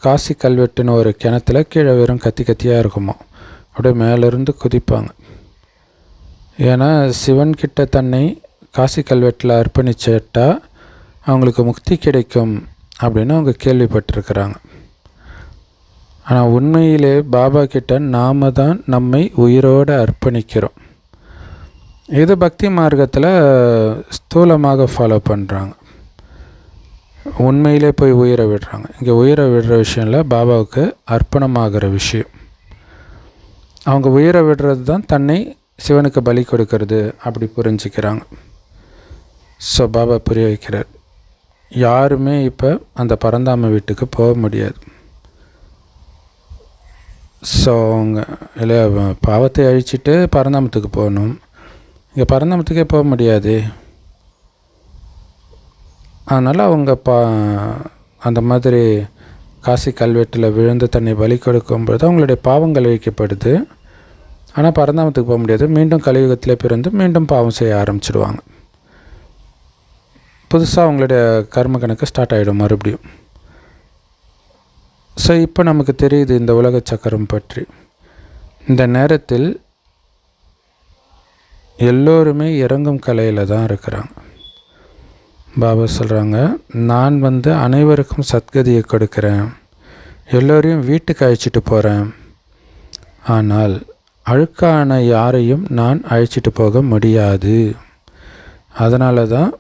காசி கல்வெட்டுன்னு ஒரு கிணத்துல கீழே வெறும் கத்தி கத்தியாக இருக்குமா, அப்படியே மேலேருந்து குதிப்பாங்க. ஏன்னா சிவன்கிட்ட தன்னை காசி கல்வெட்டில் அர்ப்பணிச்சிட்டா அவங்களுக்கு முக்தி கிடைக்கும் அப்படின்னு அவங்க கேள்விப்பட்டிருக்கிறாங்க. ஆனால் உண்மையிலே பாபா கிட்ட நாம் தான் நம்மை உயிரோடு அர்ப்பணிக்கிறோம். இது பக்தி மார்க்கத்தில் ஸ்தூலமாக ஃபாலோ பண்ணுறாங்க, உண்மையிலே போய் உயிரை விடுறாங்க. இங்கே உயிரை விடுற விஷயம்ல பாபாவுக்கு அர்ப்பணமாகிற விஷயம். அவங்க உயிரை விடுறது தான் தன்னை சிவனுக்கு பலி கொடுக்கறது அப்படி புரிஞ்சுக்கிறாங்க. ஸோ பாபா புரிய வைக்கிறார், யாருமே இப்போ அந்த பரந்தாம வீட்டுக்கு போக முடியாது. ஸோ அவங்க இல்லையா பாவத்தை அழிச்சிட்டு பரந்தாமத்துக்கு போகணும், இங்கே பரந்தாமத்துக்கே போக முடியாது. அதனால் அவங்க அந்த மாதிரி காசி கல்வெட்டில் விழுந்து தன்னை பலி கொடுக்கும்பொழுது அவங்களுடைய பாவங்கள் அழிக்கப்படுது. ஆனால் பரந்தாமத்துக்கு போக முடியாது. மீண்டும் கலியுகத்தில் பிறந்து மீண்டும் பாவம் செய்ய ஆரம்பிச்சிடுவாங்க. புதுசாக அவங்களுடைய கர்ம கணக்கு ஸ்டார்ட் ஆகிடும் மறுபடியும். ஸோ இப்போ நமக்கு தெரியுது இந்த உலக சக்கரம் பற்றி. இந்த நேரத்தில் எல்லோருமே இறங்கும் கலையில் தான் இருக்கிறாங்க. பாபா சொல்கிறாங்க, நான் அனைவருக்கும் சத்கதியை கொடுக்குறேன், எல்லோரையும் வீட்டுக்கு அழைச்சிட்டு போகிறேன். ஆனால் அழுக்கான யாரையும் நான் அழைச்சிட்டு போக முடியாது. அதனால தான்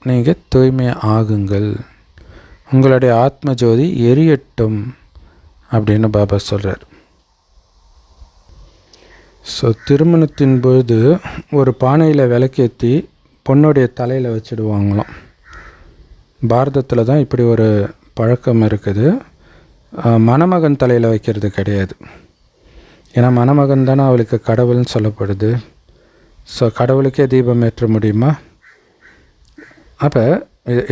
நீங்கள் தூய்மை ஆகுங்கள், உங்களுடைய ஆத்ம ஜோதி எரியட்டும் அப்படின்னு பாபா சொல்கிறார். ஸோ திருமணத்தின் பொழுது ஒரு பானையில் விளக்கேற்றி பொண்ணுடைய தலையில் வச்சுடுவாங்களாம். பாரதத்தில் தான் இப்படி ஒரு பழக்கம் இருக்குது. மணமகன் தலையில் வைக்கிறது கிடையாது. ஏன்னா மணமகன் தானே அவளுக்கு கடவுள்னு சொல்லப்படுது. ஸோ கடவுளுக்கே தீபம் ஏற்ற முடியுமா? அப்போ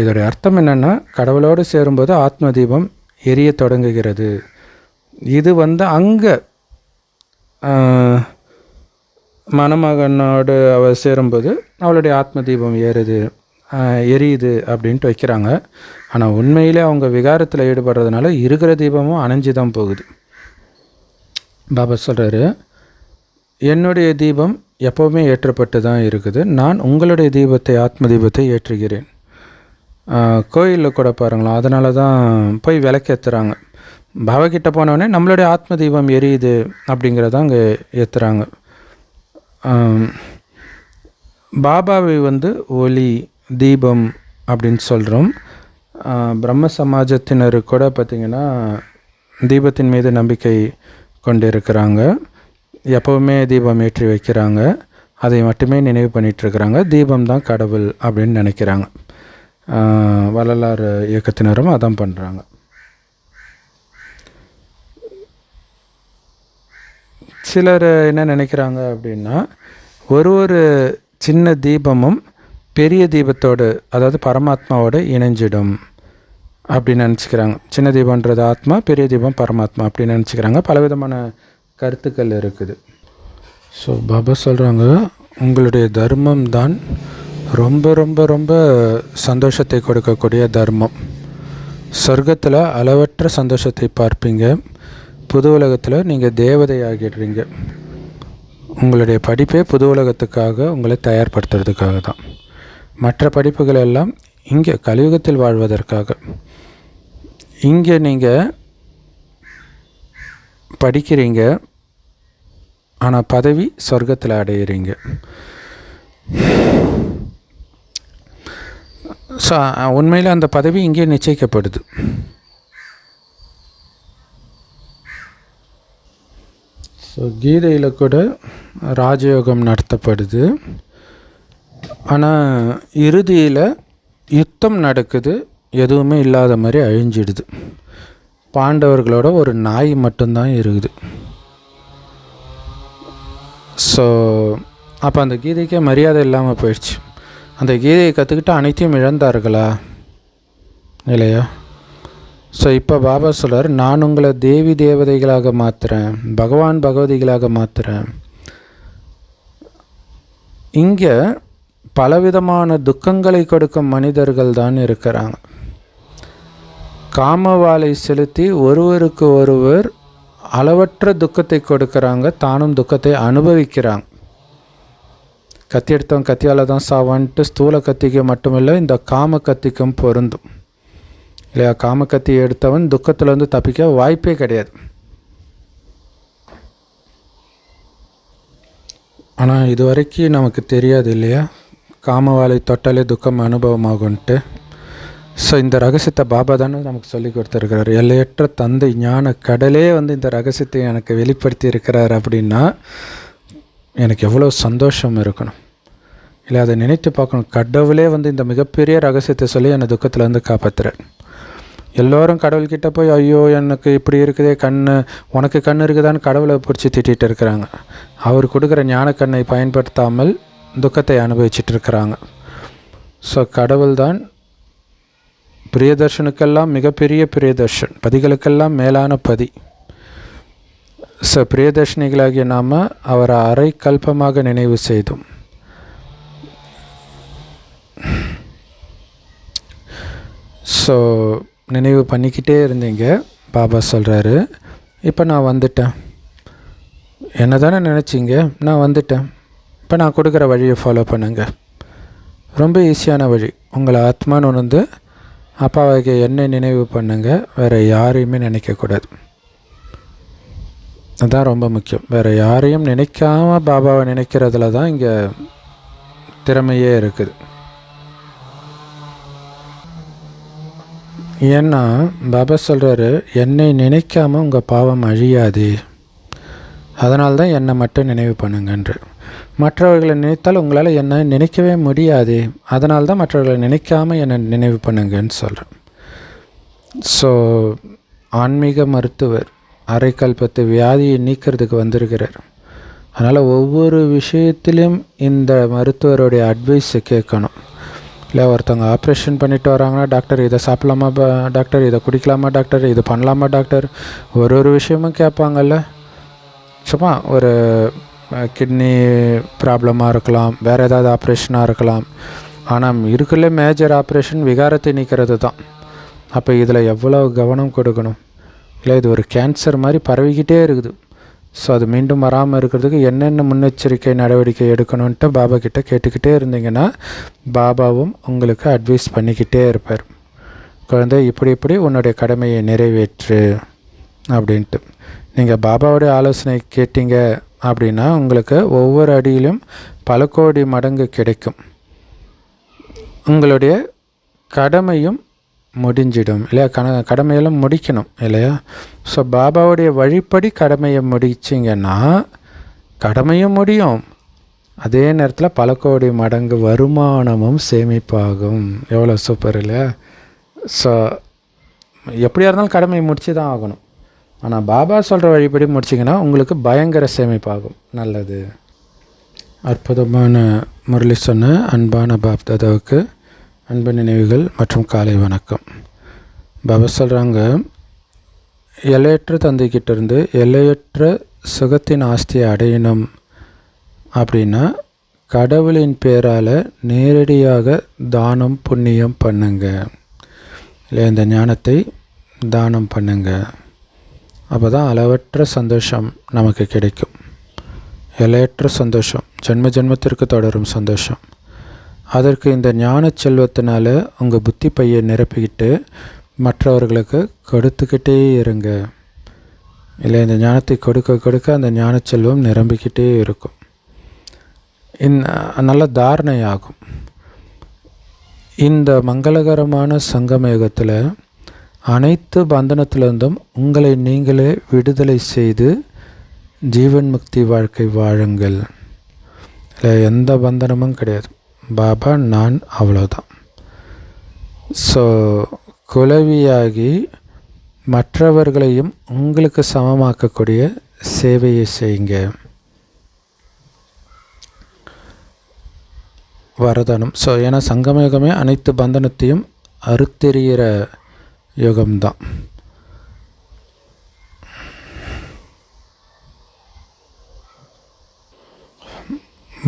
இதோடைய அர்த்தம் என்னென்னா, கடவுளோடு சேரும்போது ஆத்ம தீபம் எரிய தொடங்குகிறது. இது அங்கே மணமகனோடு அவள் சேரும்போது அவளுடைய ஆத்ம தீபம் எரியுது அப்படின்ட்டு வைக்கிறாங்க. ஆனால் உண்மையிலே அவங்க விகாரத்தில் ஈடுபடுறதுனால இருக்கிற தீபமும் அணைஞ்சு தான் போகுது. பாபா சொல்கிறாரு, என்னுடைய தீபம் எப்போவுமே ஏற்றப்பட்டு தான் இருக்குது. நான் உங்களுடைய தீபத்தை, ஆத்ம தீபத்தை ஏற்றுகிறேன். கோயிலில் கூட பாருங்களா, அதனால தான் போய் விளக்கேற்றுறாங்க. பாபாக்கிட்ட போனோடனே நம்மளுடைய ஆத்ம தீபம் எரியுது அப்படிங்கிறத அங்கே ஏற்றுறாங்க. பாபாவை ஒளி தீபம் அப்படின்னு சொல்கிறோம். பிரம்ம சமாஜத்தினர் கூட பார்த்திங்கன்னா தீபத்தின் மீது நம்பிக்கை கொண்டு இருக்கிறாங்க. எப்போவுமே தீபம் ஏற்றி வைக்கிறாங்க. அதை மட்டுமே நினைவு பண்ணிகிட்ருக்கிறாங்க. தீபம் தான் கடவுள் அப்படின்னு நினைக்கிறாங்க. வள்ளலார் இயக்கத்தினரும் அதான் பண்ணுறாங்க. சிலர் என்ன நினைக்கிறாங்க அப்படின்னா, ஒரு சின்ன தீபமும் பெரிய தீபத்தோடு, அதாவது பரமாத்மாவோடு இணைஞ்சிடும் அப்படின்னு நினச்சிக்கிறாங்க. சின்ன தீபன்றது ஆத்மா, பெரிய தீபம் பரமாத்மா அப்படின்னு நினச்சிக்கிறாங்க. பலவிதமான கருத்துக்கள் இருக்குது. ஸோ பாபா சொல்கிறாங்க, உங்களுடைய தர்மம் தான் ரொம்ப ரொம்ப ரொம்ப சந்தோஷத்தை கொடுக்கக்கூடிய தர்மம். சொர்க்கத்தில் அளவற்ற சந்தோஷத்தை பார்ப்பீங்க. புது உலகத்தில் நீங்கள் தேவதை ஆகிடுறீங்க. உங்களுடைய படிப்பே புது உலகத்துக்காக உங்களை தயார்படுத்துறதுக்காக தான். மற்ற படிப்புகள் எல்லாம் இங்கே கலியுகத்தில் வாழ்வதற்காக. இங்கே நீங்கள் படிக்கிறீங்க, ஆனால் பதவி சொர்க்கத்தில் அடையிறீங்க. ஸோ உண்மையில் அந்த பதவி இங்கே நிச்சயிக்கப்படுது. ஸோ கீதையில் கூட ராஜயோகம் நடத்தப்படுது. ஆனால் இறுதியில் யுத்தம் நடக்குது, எதுவுமே இல்லாத மாதிரி அழிஞ்சிடுது. பாண்டவர்களோட ஒரு நாய் மட்டும்தான் இருக்குது. ஸோ அப்போ அந்த கீதைக்கே மரியாதை இல்லாமல் போயிடுச்சு. அந்த கீதையை கற்றுக்கிட்டு அனைத்தையும் இழந்தார்களா? இல்லையா? ஸோ இப்போ பாபா சொல்கிறார், நான் உங்களை தேவி தேவதைகளாக மாற்றுறேன், பகவான் பகவதிகளாக மாற்றுறேன். இங்கே பலவிதமான துக்கங்களை கொடுக்கும் மனிதர்கள் தான் இருக்கிறாங்க. காமவாளை செலுத்தி ஒருவருக்கு ஒருவர் அளவற்ற துக்கத்தை கொடுக்குறாங்க, தானும் துக்கத்தை அனுபவிக்கிறாங்க. கத்தி எடுத்தவன் கத்தியால் தான் சாவான்ட்டு ஸ்தூல கத்திக்கு மட்டுமில்லை, இந்த காம கத்திக்கும் பொருந்தும் இல்லையா? காம கத்தி எடுத்தவன் துக்கத்தில் தப்பிக்க வாய்ப்பே கிடையாது. ஆனால் இது வரைக்கும் நமக்கு தெரியாது இல்லையா, காமவாளை தொட்டாலே துக்கம் அனுபவமாகும்ன்ட்டு. ஸோ இந்த ரகசியத்தை பாபா தானே நமக்கு சொல்லி கொடுத்துருக்கிறார். எல்லையற்ற தந்தை ஞான கடலே இந்த ரகசியத்தை எனக்கு வெளிப்படுத்தி இருக்கிறார் அப்படின்னா எனக்கு எவ்வளோ சந்தோஷம் இருக்கணும் இல்லை? அதை நினைத்து பார்க்கணும். கடவுளே இந்த மிகப்பெரிய ரகசியத்தை சொல்லி என்னை துக்கத்தில் காப்பாற்றுறார். எல்லோரும் கடவுள்கிட்ட போய், ஐயோ எனக்கு இப்படி இருக்குதே, உனக்கு கண் இருக்குதான்னு கடவுளை பிடிச்சி திட்டிகிட்டு இருக்கிறாங்க. அவர் கொடுக்குற ஞான கண்ணை பயன்படுத்தாமல் துக்கத்தை அனுபவிச்சுட்டு இருக்கிறாங்க. ஸோ கடவுள் தான் பிரியதர்ஷனுக்கெல்லாம் மிகப்பெரிய பிரியதர்ஷன், பதிகளுக்கெல்லாம் மேலான பதி. ஸோ பிரியதர்ஷினிகளாகிய நாம் அவரை அரை கல்பமாக நினைவு செய்தோம். ஸோ நினைவு பண்ணிக்கிட்டே இருந்தீங்க. பாபா சொல்கிறாரு, இப்போ நான் வந்துட்டேன். என்ன தானே நினச்சிங்க, நான் வந்துட்டேன். இப்போ நான் கொடுக்குற வழியை ஃபாலோ பண்ணுங்க. ரொம்ப ஈஸியான வழி. உங்களை ஆத்மான்னு உணர்ந்து அப்பாவுக்கு என்னை நினைவு பண்ணுங்கள், வேறு யாரையுமே நினைக்கக்கூடாது. அதுதான் ரொம்ப முக்கியம். வேறு யாரையும் நினைக்காமல் பாபாவை நினைக்கிறதுல தான் இங்கே திறமையே இருக்குது. ஏன்னா பாபா சொல்கிறாரு, என்னை நினைக்காமல் உங்கள் பாவம் அழியாது, அதனால தான் என்னை மட்டும் நினைவு பண்ணுங்கன்று. மற்றவர்களை நினைத்தால் உங்களால் என்னை நினைக்கவே முடியாது, அதனால தான் மற்றவர்களை நினைக்காமல் என்னை நினைவு பண்ணுங்கன்னு சொல்கிறேன். ஸோ ஆன்மீக மருத்துவர் அரைக்கல்பத்து வியாதியை நீக்கிறதுக்கு வந்திருக்கிறார். அதனால் ஒவ்வொரு விஷயத்திலும் இந்த மருத்துவருடைய அட்வைஸை கேட்கணும். இல்லை ஒருத்தவங்க ஆப்ரேஷன் பண்ணிட்டு வராங்கன்னா, டாக்டர் இதை சாப்பிட்லாமா டாக்டர், இதை குடிக்கலாமா டாக்டர், இது பண்ணலாமா டாக்டர், ஒரு விஷயமும் கேட்பாங்கல்ல. சும்மா ஒரு கிட்னி ப்ராப்ளமாக இருக்கலாம், வேறு ஏதாவது ஆப்ரேஷனாக இருக்கலாம். ஆனால் இருக்குள்ள மேஜர் ஆப்ரேஷன் விகாரத்தை நீக்கிறது தான். அப்போ இதில் எவ்வளோ கவனம் கொடுக்கணும். இல்லை இது ஒரு கேன்சர் மாதிரி பரவிக்கிட்டே இருக்குது. ஸோ அது மீண்டும் வராமல் இருக்கிறதுக்கு என்னென்ன முன்னெச்சரிக்கை நடவடிக்கை எடுக்கணுன்ட்டு பாபா கிட்டே கேட்டுக்கிட்டே இருந்தீங்கன்னா பாபாவும் உங்களுக்கு அட்வைஸ் பண்ணிக்கிட்டே இருப்பார். குழந்தை இப்படி உன்னுடைய கடமையை நிறைவேற்று அப்படின்ட்டு. நீங்கள் பாபாவுடைய ஆலோசனை கேட்டீங்க அப்படின்னா உங்களுக்கு ஒவ்வொரு அடியிலும் பல கோடி மடங்கு கிடைக்கும். உங்களுடைய கடமையும் முடிஞ்சிடும் இல்லையா. கடமையெல்லாம் முடிக்கணும் இல்லையா. ஸோ பாபாவுடைய வழிப்படி கடமையை முடிச்சிங்கன்னா கடமையும் முடியும், அதே நேரத்தில் பல கோடி மடங்கு வருமானமும் சேமிப்பாகும். எவ்வளோ சூப்பர் இல்லையா. ஸோ எப்படியா இருந்தாலும் கடமையை முடிச்சு தான் ஆகணும். ஆனால் பாபா சொல்கிற வழிப்படி முடிச்சிங்கன்னா உங்களுக்கு பயங்கர சேமிப்பாகும். நல்லது. அற்புதமான முரளி சொன்ன அன்பான பாப் தாதாவுக்கு அன்பு நினைவுகள் மற்றும் காலை வணக்கம். பாபா சொல்கிறாங்க, எல்லையற்ற தந்தைக்கிட்டேருந்து எல்லையற்ற சுகத்தின் ஆஸ்தியை அடையணும் அப்படின்னா கடவுளின் பேரால் நேரடியாக தானம் புண்ணியம் பண்ணுங்க. இல்லை இந்த ஞானத்தை தானம் பண்ணுங்க. அப்போ தான் அளவற்ற சந்தோஷம் நமக்கு கிடைக்கும். எல்லையற்ற சந்தோஷம், ஜென்ம ஜென்மத்திற்கு தொடரும் சந்தோஷம். அதற்கு இந்த ஞான செல்வத்தினால உங்கள் புத்தி பையை நிரப்பிக்கிட்டு மற்றவர்களுக்கு கொடுத்துக்கிட்டே இருங்க. இல்லை இந்த ஞானத்தை கொடுக்க கொடுக்க அந்த ஞான செல்வம் நிரம்பிக்கிட்டே இருக்கும். நல்ல தாரணையாகும். இந்த மங்களகரமான சங்கமயுகத்தில் அனைத்து பந்தனத்திலிருந்தும் உங்களை நீங்களே விடுதலை செய்து ஜீவன் முக்தி வாழ்க்கை வாழுங்கள். இல்லை எந்த பந்தனமும் கிடையாது. பாபா நான் அவ்வளோதான். ஸோ குலவியாகி மற்றவர்களையும் உங்களுக்கு சமமாக்கக்கூடிய சேவையை செய்யுங்க. வரதானம். ஸோ ஏன்னா சங்கமயுகமே அனைத்து பந்தனத்தையும் அறுத்தெறிகிற யுகம்தான்.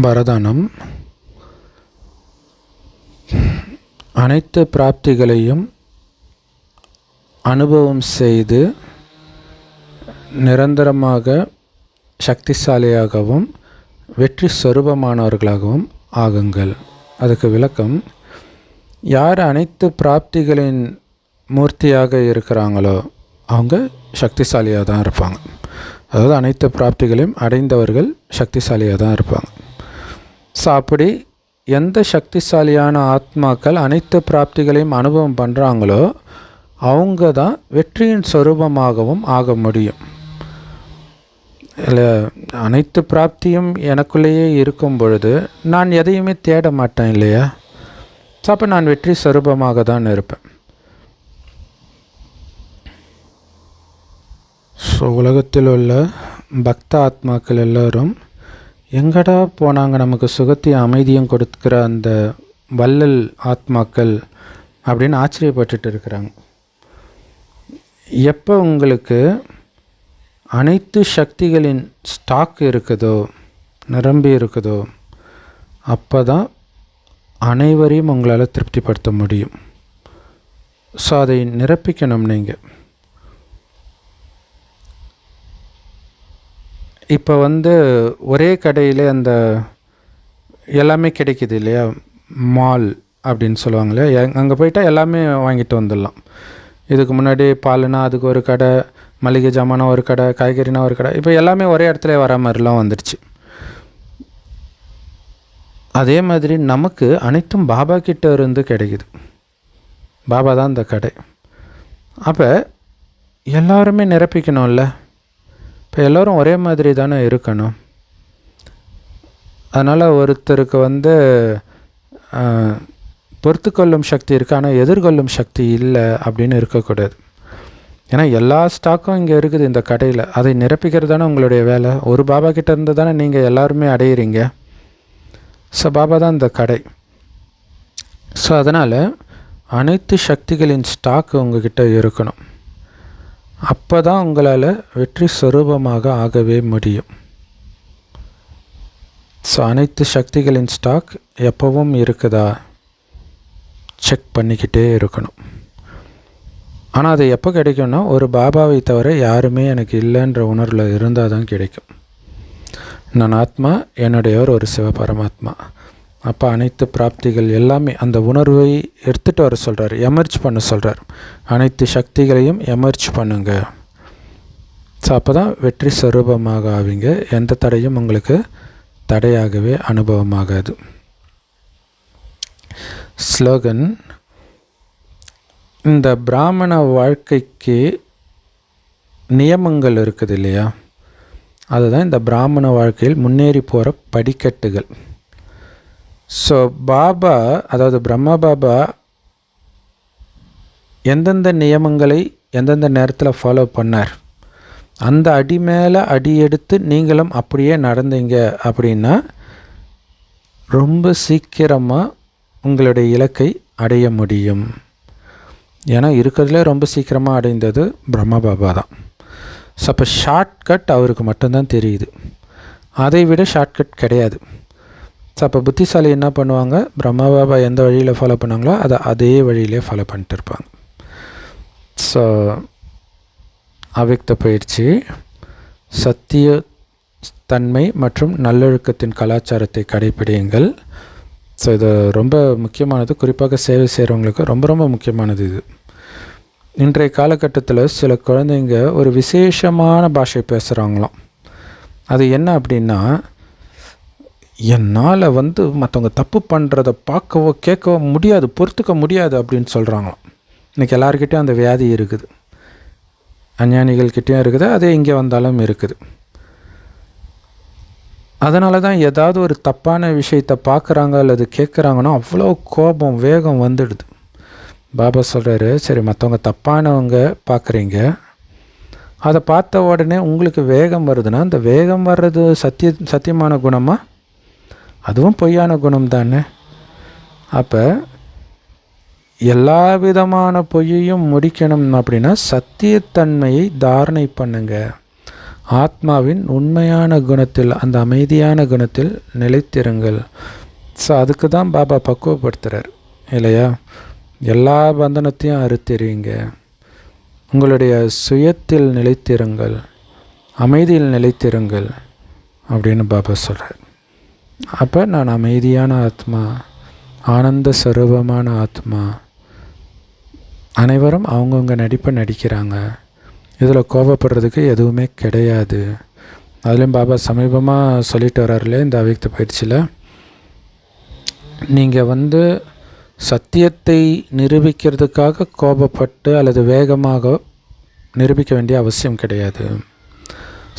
வரதானம் அனைத்து பிராப்திகளையும் அனுபவம் செய்து நிரந்தரமாக சக்திசாலியாகவும் வெற்றி சொரூபமானவர்களாகவும் ஆகுங்கள். அதுக்கு விளக்கம், யார் அனைத்து பிராப்திகளின் மூர்த்தியாக இருக்கிறாங்களோ அவங்க சக்திசாலியாக தான் இருப்பாங்க. அதாவது அனைத்து பிராப்திகளையும் அடைந்தவர்கள் சக்திசாலியாக தான் இருப்பாங்க. ஸோ அப்படி எந்த சக்திசாலியான ஆத்மாக்கள் அனைத்து பிராப்திகளையும் அனுபவம் பண்ணுறாங்களோ அவங்க தான் வெற்றியின் சொரூபமாகவும் ஆக முடியும். இல்லை அனைத்து பிராப்தியும் எனக்குள்ளேயே இருக்கும் பொழுது நான் எதையுமே தேட மாட்டேன் இல்லையா. ஸோ அப்போ நான் வெற்றி சொரூபமாக தான் இருப்பேன். ஸோ உலகத்தில் உள்ள பக்த ஆத்மாக்கள் எல்லோரும் எங்கடா போனாங்க நமக்கு சுகத்தையும் அமைதியும் கொடுக்குற அந்த வள்ளல் ஆத்மாக்கள் அப்படின்னு ஆச்சரியப்பட்டுட்டு இருக்கிறாங்க. எப்போ உங்களுக்கு அனைத்து சக்திகளின் ஸ்டாக் இருக்குதோ, நிரம்பி இருக்குதோ, அப்போ தான் அனைவரையும் உங்களால் திருப்திப்படுத்த முடியும். ஸோ அதை நிரப்பிக்கணும் நீங்கள். இப்போ ஒரே கடையில் அந்த எல்லாமே கிடைக்கிது இல்லையா. மால் அப்படின்னு சொல்லுவாங்களே, அங்கே போயிட்டால் எல்லாமே வாங்கிட்டு வந்துடலாம். இதுக்கு முன்னாடி பால்னா அதுக்கு ஒரு கடை, மளிகை ஜாமானா ஒரு கடை, காய்கறினா ஒரு கடை, இப்போ எல்லாமே ஒரே இடத்துல வர மாதிரிலாம் வந்துடுச்சு. அதே மாதிரி நமக்கு அனைத்தும் பாபா கிட்ட இருந்து கிடைக்குது. பாபா தான் இந்த கடை. அப்போ எல்லாருமே நிரப்பிக்கணும்ல. இப்போ எல்லோரும் ஒரே மாதிரி தானே இருக்கணும். அதனால் ஒருத்தருக்கு பொறுத்துக்கொள்ளும் சக்தி இருக்குது, ஆனால் எதிர்கொள்ளும் சக்தி இல்லை அப்படின்னு இருக்கக்கூடாது. ஏன்னா எல்லா ஸ்டாக்கும் இங்கே இருக்குது இந்த கடையில். அதை நிரப்பிக்கிறது தானே உங்களுடைய வேலை. ஒரு பாபா கிட்ட இருந்து தானே நீங்கள் எல்லாருமே அடையிறீங்க. ஸோ பாபா தான் இந்த கடை. ஸோ அதனால் அனைத்து சக்திகளின் ஸ்டாக்கு உங்ககிட்ட இருக்கணும். அப்போ தான் உங்களால் வெற்றி சொரூபமாக ஆகவே முடியும். ஸோ அனைத்து சக்திகளின் ஸ்டாக் எப்போவும் இருக்குதா செக் பண்ணிக்கிட்டே இருக்கணும். ஆனால் அது எப்போ கிடைக்கும்னா, ஒரு பாபாவை தவிர யாருமே எனக்கு இல்லைன்ற உணர்வில் இருந்தால் தான் கிடைக்கும். நான் ஆத்மா, என்னுடையவர் ஒரு சிவபரமாத்மா. அப்போ அனைத்து பிராப்திகள் எல்லாமே அந்த உணர்வை எடுத்துகிட்டு வர சொல்கிறார், எமர்ஜ் பண்ண சொல்கிறார். அனைத்து சக்திகளையும் எமர்ஜ் பண்ணுங்க. ஸோ அப்போ தான் வெற்றி சொரூபமாக ஆவீங்க. எந்த தடையும் உங்களுக்கு தடையாகவே அனுபவமாகாது. ஸ்லோகன்: இந்த பிராமண வாழ்க்கைக்கு நியமங்கள் இருக்குது இல்லையா, அதுதான் இந்த பிராமண வாழ்க்கையில் முன்னேறி போகிற படிக்கட்டுகள். ஸோ பாபா, அதாவது பிரம்மா பாபா எந்தெந்த நியமங்களை எந்தெந்த நேரத்தில் ஃபாலோ பண்ணார், அந்த அடி மேலே அடி எடுத்து நீங்களும் அப்படியே நடந்தீங்க அப்படின்னா ரொம்ப சீக்கிரமாக உங்களுடைய இலக்கை அடைய முடியும். ஏன்னா இருக்கிறதுலே ரொம்ப சீக்கிரமாக அடைந்தது பிரம்மா பாபா தான். ஸோ அப்போ ஷார்ட்கட் அவருக்கு மட்டும்தான் தெரியுது, அதை விட ஷார்ட்கட் கிடையாது. ஸோ அப்போ புத்திசாலி என்ன பண்ணுவாங்க, பிரம்மா பாபா எந்த வழியில் ஃபாலோ பண்ணாங்களோ அதை அதே வழியிலே ஃபாலோ பண்ணிட்டு இருப்பாங்க. ஸோ அவ்யக்த பயிற்சி, சத்திய தன்மை மற்றும் நல்லொழுக்கத்தின் கலாச்சாரத்தை கடைப்பிடியுங்கள். ஸோ இது ரொம்ப முக்கியமானது, குறிப்பாக சேவை செய்கிறவங்களுக்கு ரொம்ப ரொம்ப முக்கியமானது இது. இன்றைய காலகட்டத்தில் சில குழந்தைங்க ஒரு விசேஷமான பாஷை பேசுகிறாங்களாம். அது என்ன அப்படின்னா, என்னால் மற்றவங்க தப்பு பண்ணுறதை பார்க்கவோ கேட்கவோ முடியாது, பொறுத்துக்க முடியாது அப்படின்னு சொல்கிறாங்களாம். இன்றைக்கி எல்லாருக்கிட்டையும் அந்த வியாதி இருக்குது, அஞ்ஞானிகள்கிட்டையும் இருக்குது, அதே இங்கே வந்தாலும் இருக்குது. அதனால தான் ஏதாவது ஒரு தப்பான விஷயத்தை பார்க்குறாங்க அல்லது கேட்குறாங்கன்னா அவ்வளோ கோபம் வேகம் வந்துடுது. பாபா சொல்கிறாரு, சரி மற்றவங்க தப்பானவங்க பார்க்குறீங்க, அதை பார்த்த உடனே உங்களுக்கு வேகம் வருதுன்னா அந்த வேகம் வர்றது சத்தியமான குணமா? அதுவும் பொய்யான குணம் தானே. அப்போ எல்லா விதமான பொய்யையும் முடிக்கணும் அப்படின்னா சத்தியத்தன்மையை தாரணை பண்ணுங்க. ஆத்மாவின் உண்மையான குணத்தில், அந்த அமைதியான குணத்தில் நிலைத்திருங்கள். ஸோ அதுக்கு தான் பாபா பக்குவப்படுத்துகிறார் இல்லையா. எல்லா பந்தனத்தையும் அறுத்தெறியுங்க, உங்களுடைய சுயத்தில் நிலைத்திருங்கள், அமைதியில் நிலைத்திருங்கள் அப்படின்னு பாபா சொல்கிறார். அப்போ நான் அமைதியான ஆத்மா, ஆனந்த ஸ்வரூபமான ஆத்மா. அனைவரும் அவங்கவுங்க நடிப்பை நடிக்கிறாங்க, இதில் கோபப்படுறதுக்கு எதுவுமே கிடையாது. அதுலேயும் பாபா சமீபமாக சொல்லிட்டு வர்றாருலே இந்த அவ்யக்த பயிற்சியில், நீங்கள் சத்தியத்தை நிரூபிக்கிறதுக்காக கோபப்பட்டு அல்லது வேகமாக நிரூபிக்க வேண்டிய அவசியம் கிடையாது.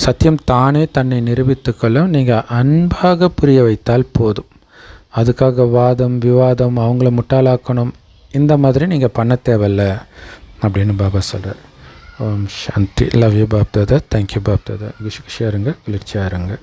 சத்தியம் தானே தன்னை நிரூபித்துக்கொள்ளும். நீங்கள் அன்பாக புரிய வைத்தால் போதும். அதுக்காக வாதம் விவாதம், அவங்கள முட்டாளாக்கணும், இந்த மாதிரி நீங்கள் பண்ண தேவையில்ல அப்படின்னு பாபா சொல்கிறார். Om Shanti. Love you Bap Dada. Thank you Bap Dada. குஷியாக இருங்க, குளிர்ச்சியாக இருங்க.